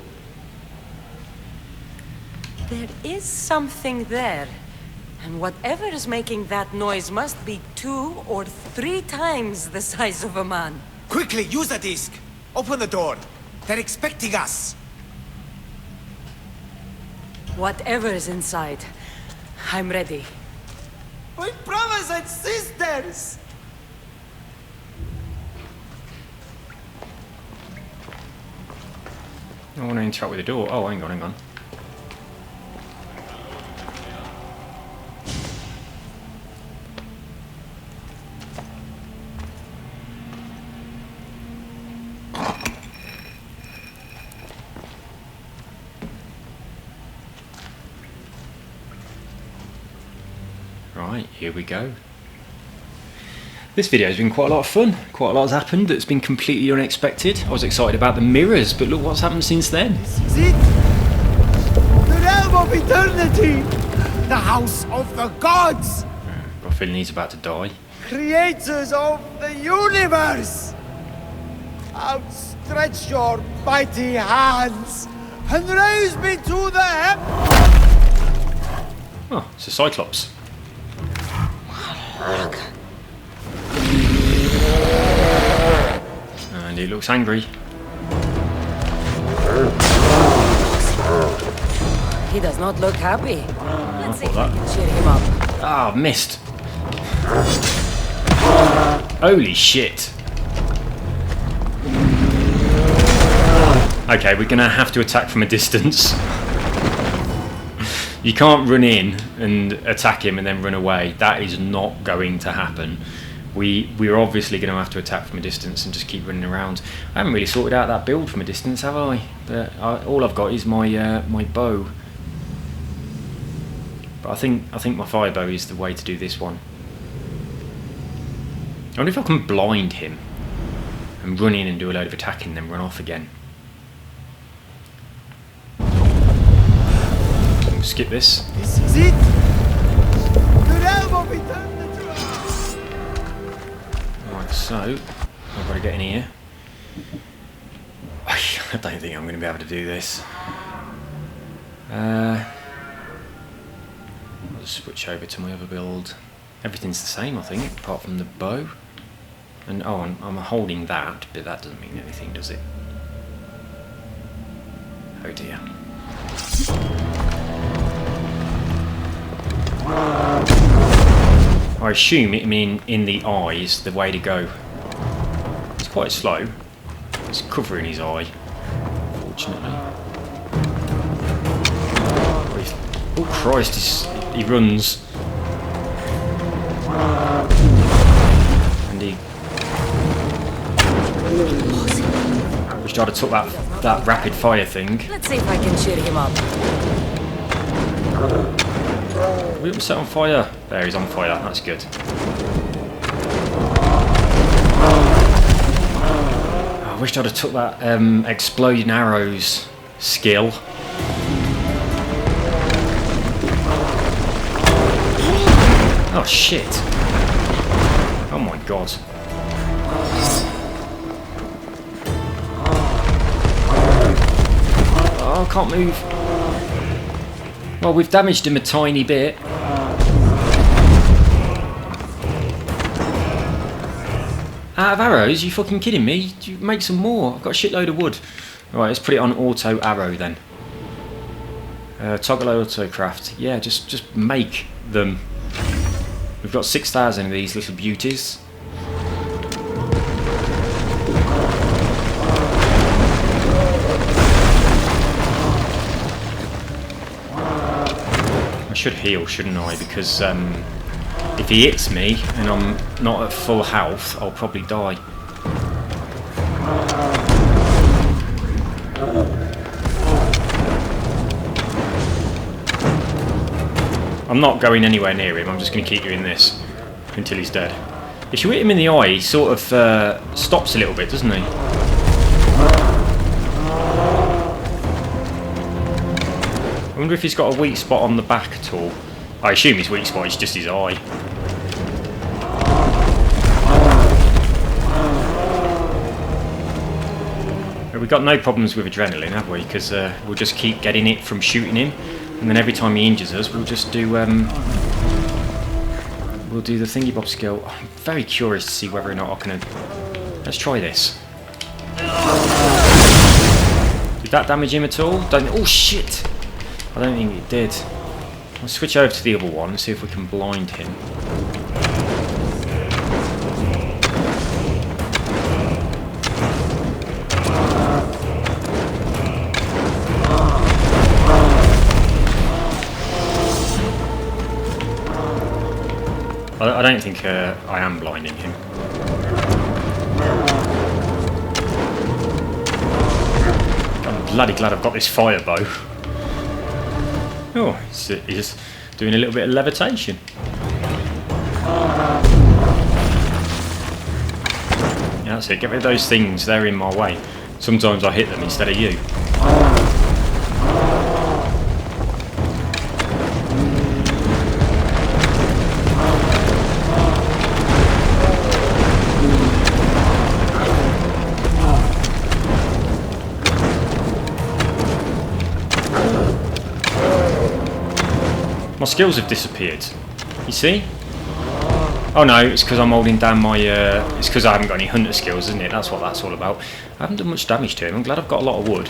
There is something there. And whatever is making that noise must be 2 or 3 times the size of a man. Quickly, use the disc. Open the door. They're expecting us. Whatever is inside, I'm ready. My brothers and sisters! I want to interact with the door. Oh, hang on. Right, here we go. This video has been quite a lot of fun. Quite a lot has happened that's been completely unexpected. I was excited about the mirrors, but look what's happened since then. This is it! The realm of eternity! The house of the gods! I've got a feeling he's about to die. Creators of the universe! Outstretch your mighty hands and raise me to the Oh, it's a Cyclops. And he looks angry. He does not look happy. Let's see if we that. can cheer him up. Ah, missed. Holy shit. Okay, we're gonna have to attack from a distance. You can't run in and attack him and then run away. That is not going to happen. We're obviously going to have to attack from a distance and just keep running around. I haven't really sorted out that build from a distance, have I? But all I've got is my my bow. But I think my fire bow is the way to do this one. I wonder if I can blind him and run in and do a load of attacking and then run off again. Skip this. This is it! The realm of eternity! Right, so I've got to get in here. I don't think I'm going to be able to do this. I'll just switch over to my other build. Everything's the same, I think, apart from the bow. And oh, I'm holding that, but that doesn't mean anything, does it? Oh dear. I assume it mean in the eye is the way to go. It's quite slow. It's covering his eye, fortunately. Oh Christ, he runs. And he... I wish I'd have took that rapid fire thing. Let's see if I can cheer him up. We haven't set on fire. There, he's on fire. That's good. I wish I'd have took that exploding arrows skill. Oh shit! Oh my god! Oh, I can't move. Well, we've damaged him a tiny bit. Out of arrows? You fucking kidding me? You make some more. I've got a shitload of wood. Alright, let's put it on auto arrow then. Toggle auto craft. Yeah, just make them. We've got 6,000 of these little beauties. I should heal, shouldn't I? Because if he hits me and I'm not at full health, I'll probably die. I'm not going anywhere near him, I'm just going to keep doing this until he's dead. If you hit him in the eye, he sort of stops a little bit, doesn't he? I wonder if he's got a weak spot on the back at all. I assume his weak spot is just his eye. We've got no problems with adrenaline, have we? Because we'll just keep getting it from shooting him. And then every time he injures us, we'll just do we'll do the thingy bob skill. I'm very curious to see whether or not I can. Let's try this. Did that damage him at all? Oh shit! I don't think it did. I'll switch over to the other one and see if we can blind him. I don't think I am blinding him. I'm bloody glad I've got this fire bow. Oh, he's doing a little bit of levitation. Yeah, that's it. Get rid of those things. They're in my way. Sometimes I hit them instead of you. My skills have disappeared. You see? Oh no, it's because I'm holding down my... it's because I haven't got any hunter skills, isn't it? That's what that's all about. I haven't done much damage to him. I'm glad I've got a lot of wood.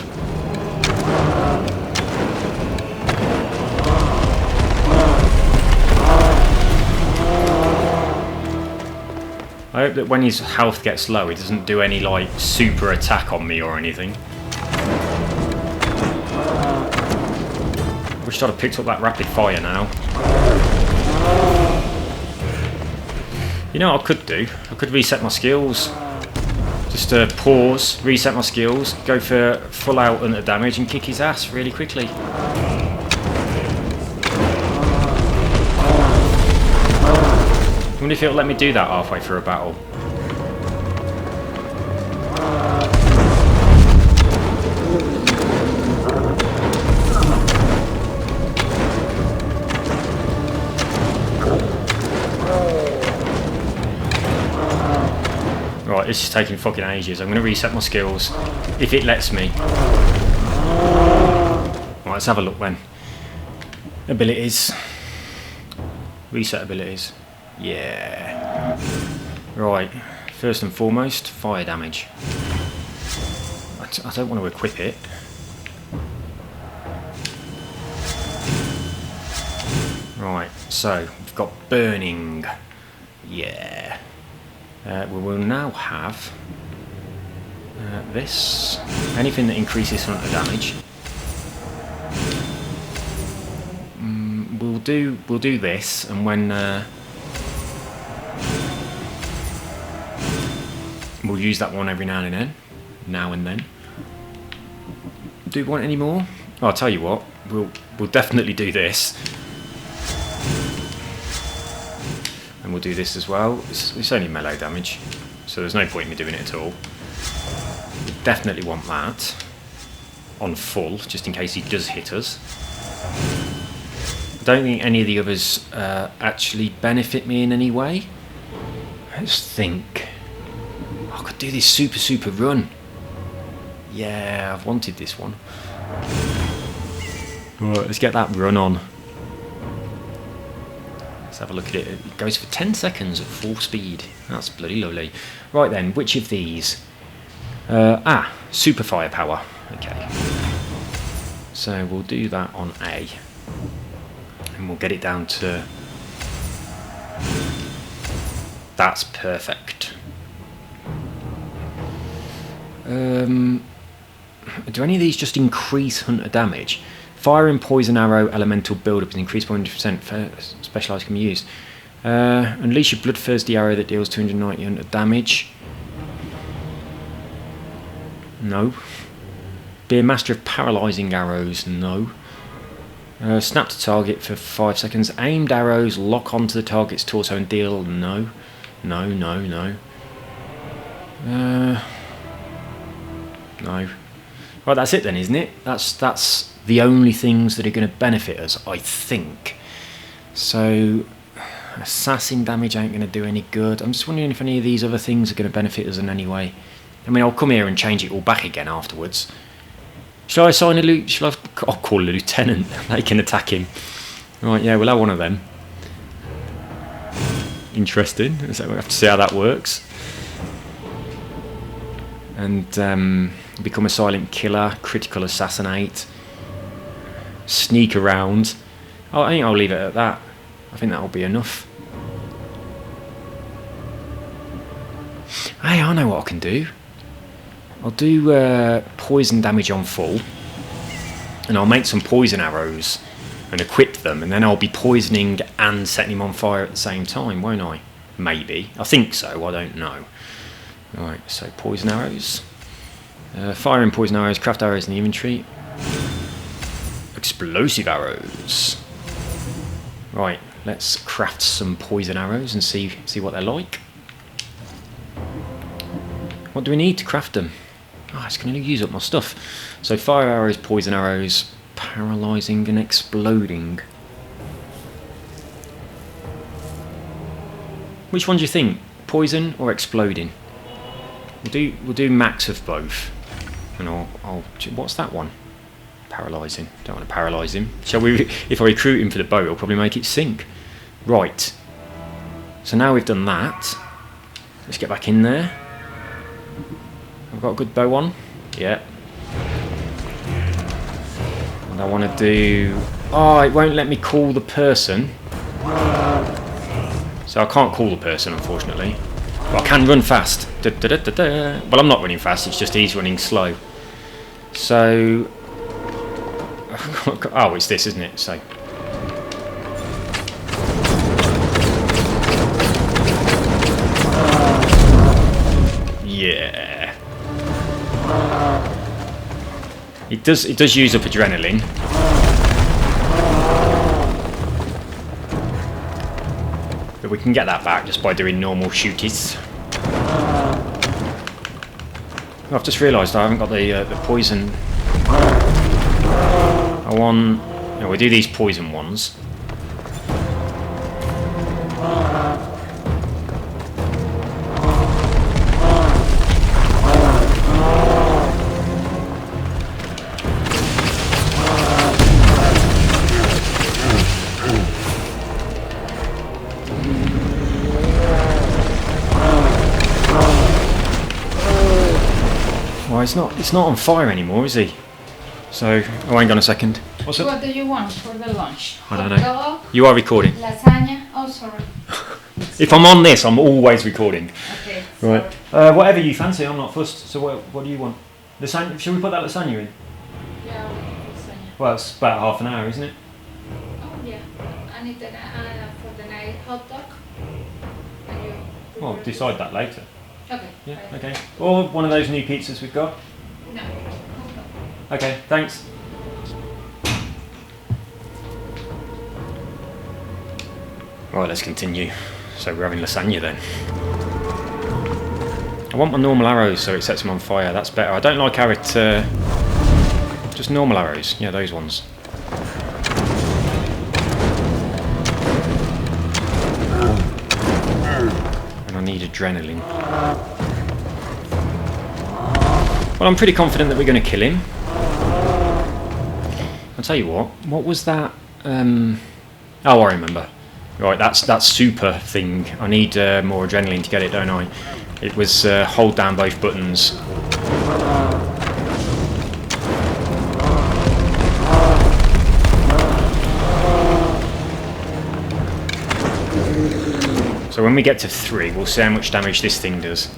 I hope that when his health gets low, he doesn't do any, like, super attack on me or anything. Wish I'd have picked up that rapid fire now. You know what I could do? I could reset my skills. Just pause, reset my skills, go for full out under damage and kick his ass really quickly. I wonder if it'll let me do that halfway through a battle. Right, this is taking fucking ages. I'm going to reset my skills, if it lets me. Right, let's have a look then. Abilities. Reset abilities. Yeah. Right, first and foremost, fire damage. I don't want to equip it. Right, so we've got burning. Yeah. We will now have this. Anything that increases hunter damage. We'll do this, and when we'll use that one every now and then. Do we want any more? Oh, I'll tell you what. We'll definitely do this. And we'll do this as well. It's only melee damage, so there's no point in me doing it at all. We definitely want that on full, just in case he does hit us. I don't think any of the others actually benefit me in any way. Let's think. I could do this super run. Yeah, I've wanted this one. Right, let's get that run on. Let's have a look at it. It goes for 10 seconds at full speed. That's bloody lovely. Right then, which of these? Super firepower. Okay. So we'll do that on A. And we'll get it down to... That's perfect. Do any of these just increase hunter damage? Fire and poison arrow elemental build-up is increased by 100%. Specialised can be used. Unleash your bloodthirsty arrow that deals 290 hunter damage. No. Be a master of paralysing arrows. No. Snap to target for 5 seconds. Aimed arrows lock onto the target's torso and deal. No. No. No. Right, that's it then, isn't it? That's the only things that are going to benefit us, I think. So, assassin damage ain't going to do any good. I'm just wondering if any of these other things are going to benefit us in any way. I mean, I'll come here and change it all back again afterwards. Shall I assign a shall I? I'll call a lieutenant. They can attack him. Right, yeah, we'll have one of them. Interesting. So we'll have to see how that works. And become a silent killer, critical assassinate, sneak around. I think I'll leave it at that. I think that'll be enough. Hey, I know what I can do. I'll do poison damage on full, and I'll make some poison arrows and equip them, and then I'll be poisoning and setting him on fire at the same time, won't I? Maybe. I think so, I don't know. Right, so poison arrows. Firing poison arrows, craft arrows in the inventory. Explosive arrows. Right, let's craft some poison arrows and see what they're like. What do we need to craft them? Oh, it's going to use up my stuff. So fire arrows, poison arrows, paralysing and exploding. Which one do you think? Poison or exploding? We'll do max of both. And I'll what's that one? Paralysing. Don't want to paralyse him. Shall we? If I recruit him for the boat, I'll probably make it sink. Right. So now we've done that. Let's get back in there. I've got a good bow on. Yeah. And I want to do... Oh, it won't let me call the person. So I can't call the person, unfortunately. But I can run fast. Well, I'm not running fast, it's just he's running slow. So... Oh, it's this, isn't it? So... Yeah. It does use up adrenaline. But we can get that back just by doing normal shooties. Oh, I've just realised I haven't got the poison. I want... No, we do these poison ones. It's not on fire anymore, is he? So, oh, hang on a second. What's it? What do you want for the lunch? I don't know. You are recording. Lasagna? Oh, sorry. If I'm on this, I'm always recording. Okay. Right. Whatever you fancy, I'm not fussed. So what do you want? Lasagna? Shall we put that lasagna in? Yeah, lasagna. Well, it's about half an hour, isn't it? Oh, yeah. I need for the night hot dog. Well, decide that later. Okay. Yeah, okay. Or one of those new pizzas we've got. No. Okay, thanks. Right, let's continue. So we're having lasagna then. I want my normal arrows so it sets them on fire. That's better. I don't like how it... just normal arrows. Yeah, those ones. And I need adrenaline. Well, I'm pretty confident that we're going to kill him. I'll tell you what was that? Oh, I remember. Right, that's that super thing. I need more adrenaline to get it, don't I? It was hold down both buttons. So when we get to 3, we'll see how much damage this thing does.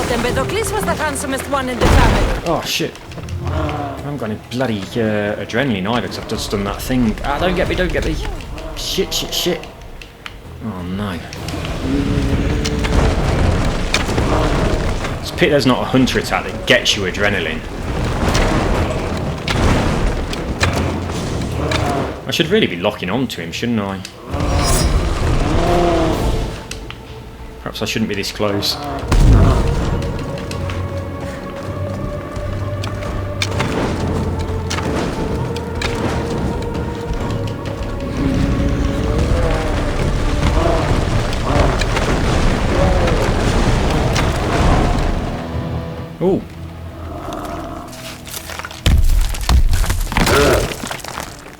Empedocles was the handsomest one in the family. Oh shit. I haven't got any bloody adrenaline either because I've just done that thing. Ah, don't get me, don't get me. Shit, shit, shit. Oh no. It's a pity there's not a hunter attack that gets you adrenaline. I should really be locking on to him, shouldn't I? Perhaps I shouldn't be this close.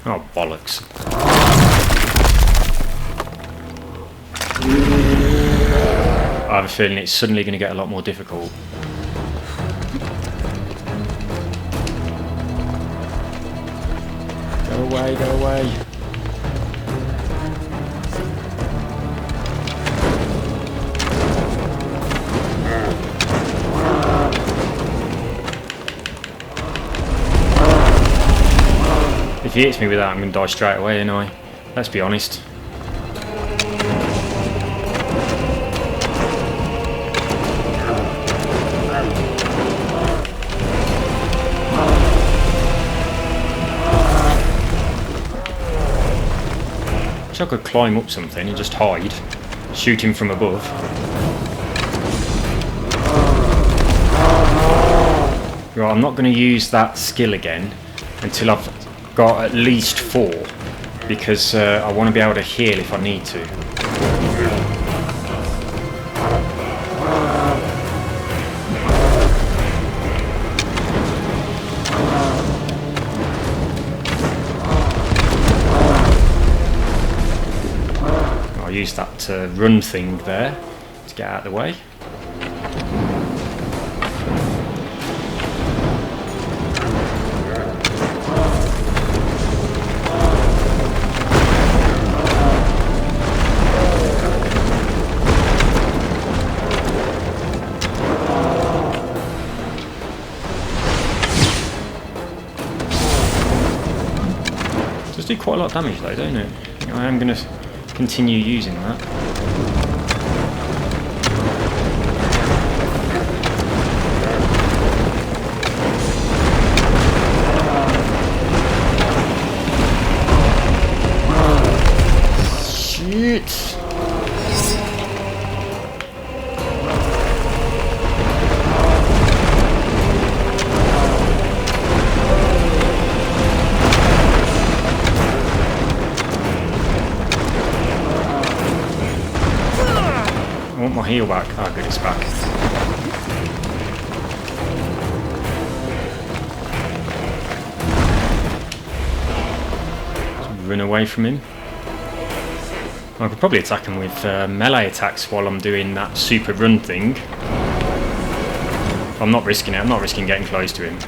Oh, bollocks. I have a feeling it's suddenly going to get a lot more difficult. Go away, go away. If he hits me with that, I'm going to die straight away, ain't I? Let's be honest. I could climb up something and just hide, shoot him from above. Right, I'm not going to use that skill again until I've got at least 4, because I want to be able to heal if I need to. Use that run thing there to get out of the way. Does do quite a lot of damage though, don't it? I am going to continue using that. Shit! I want my heal back. Ah, good, it's back. Just run away from him. I could probably attack him with melee attacks while I'm doing that super run thing. I'm not risking it. I'm not risking getting close to him.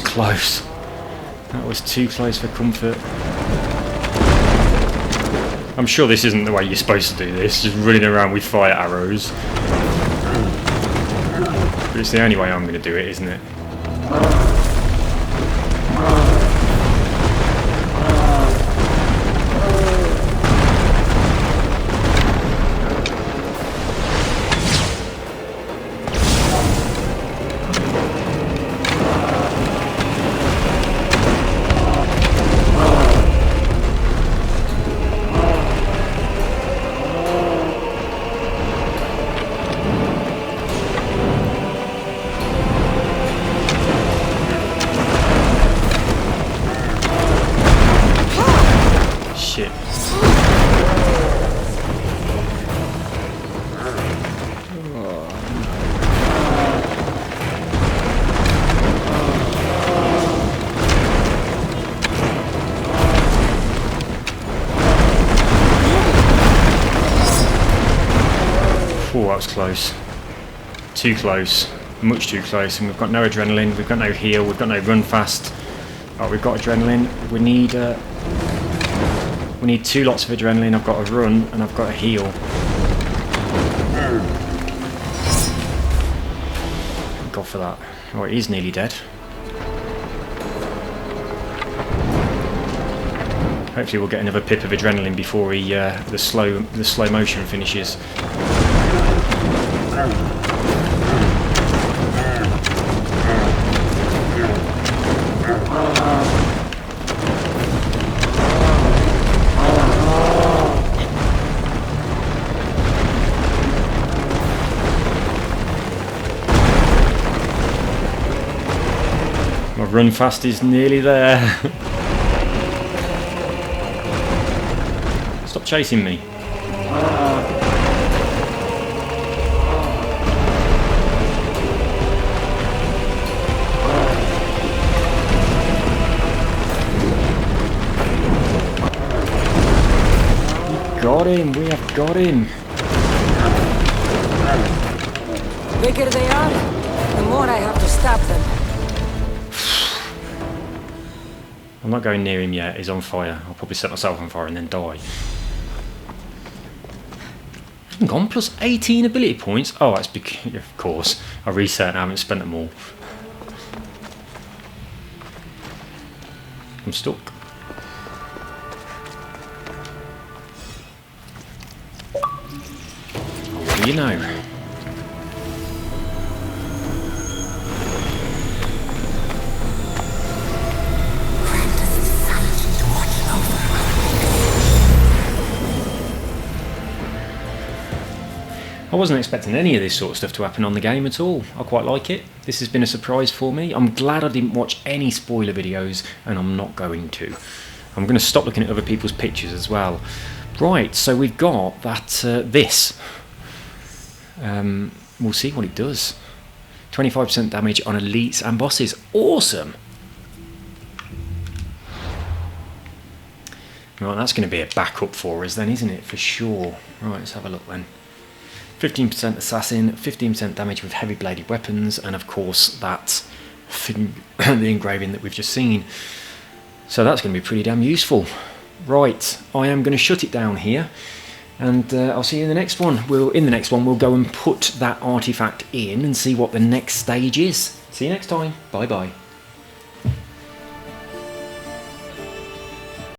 Close. That was too close for comfort. I'm sure this isn't the way you're supposed to do this, just running around with fire arrows. But it's the only way I'm going to do it, isn't it? Oh, that was close. Too close. Much too close. And we've got no adrenaline, we've got no heal, we've got no run fast. Oh, we've got adrenaline. We need 2 lots of adrenaline. I've got a run and I've got a heal. Thank God for that. Oh, it is nearly dead. Hopefully we'll get another pip of adrenaline before he, the slow motion finishes. My run fast is nearly there. Stop chasing me. Got him, we have got him. The bigger they are, the more I have to stop them. I'm not going near him yet, he's on fire. I'll probably set myself on fire and then die. Hang on, plus 18 ability points. Oh, that's because, of course, I reset and I haven't spent them all. I'm stuck. What do you know? I wasn't expecting any of this sort of stuff to happen on the game at all. I quite like it. This has been a surprise for me. I'm glad I didn't watch any spoiler videos, and I'm not going to. I'm going to stop looking at other people's pictures as well. Right, so we've got that this. We'll see what it does. 25% damage on elites and bosses. Awesome! Right, that's going to be a backup for us then, isn't it? For sure. Right, let's have a look then. 15% assassin, 15% damage with heavy bladed weapons, and of course that thing, the engraving that we've just seen. So that's going to be pretty damn useful. Right, I am going to shut it down here, and I'll see you in the next one. In the next one we'll go and put that artifact in and see what the next stage is. See you next time. Bye bye.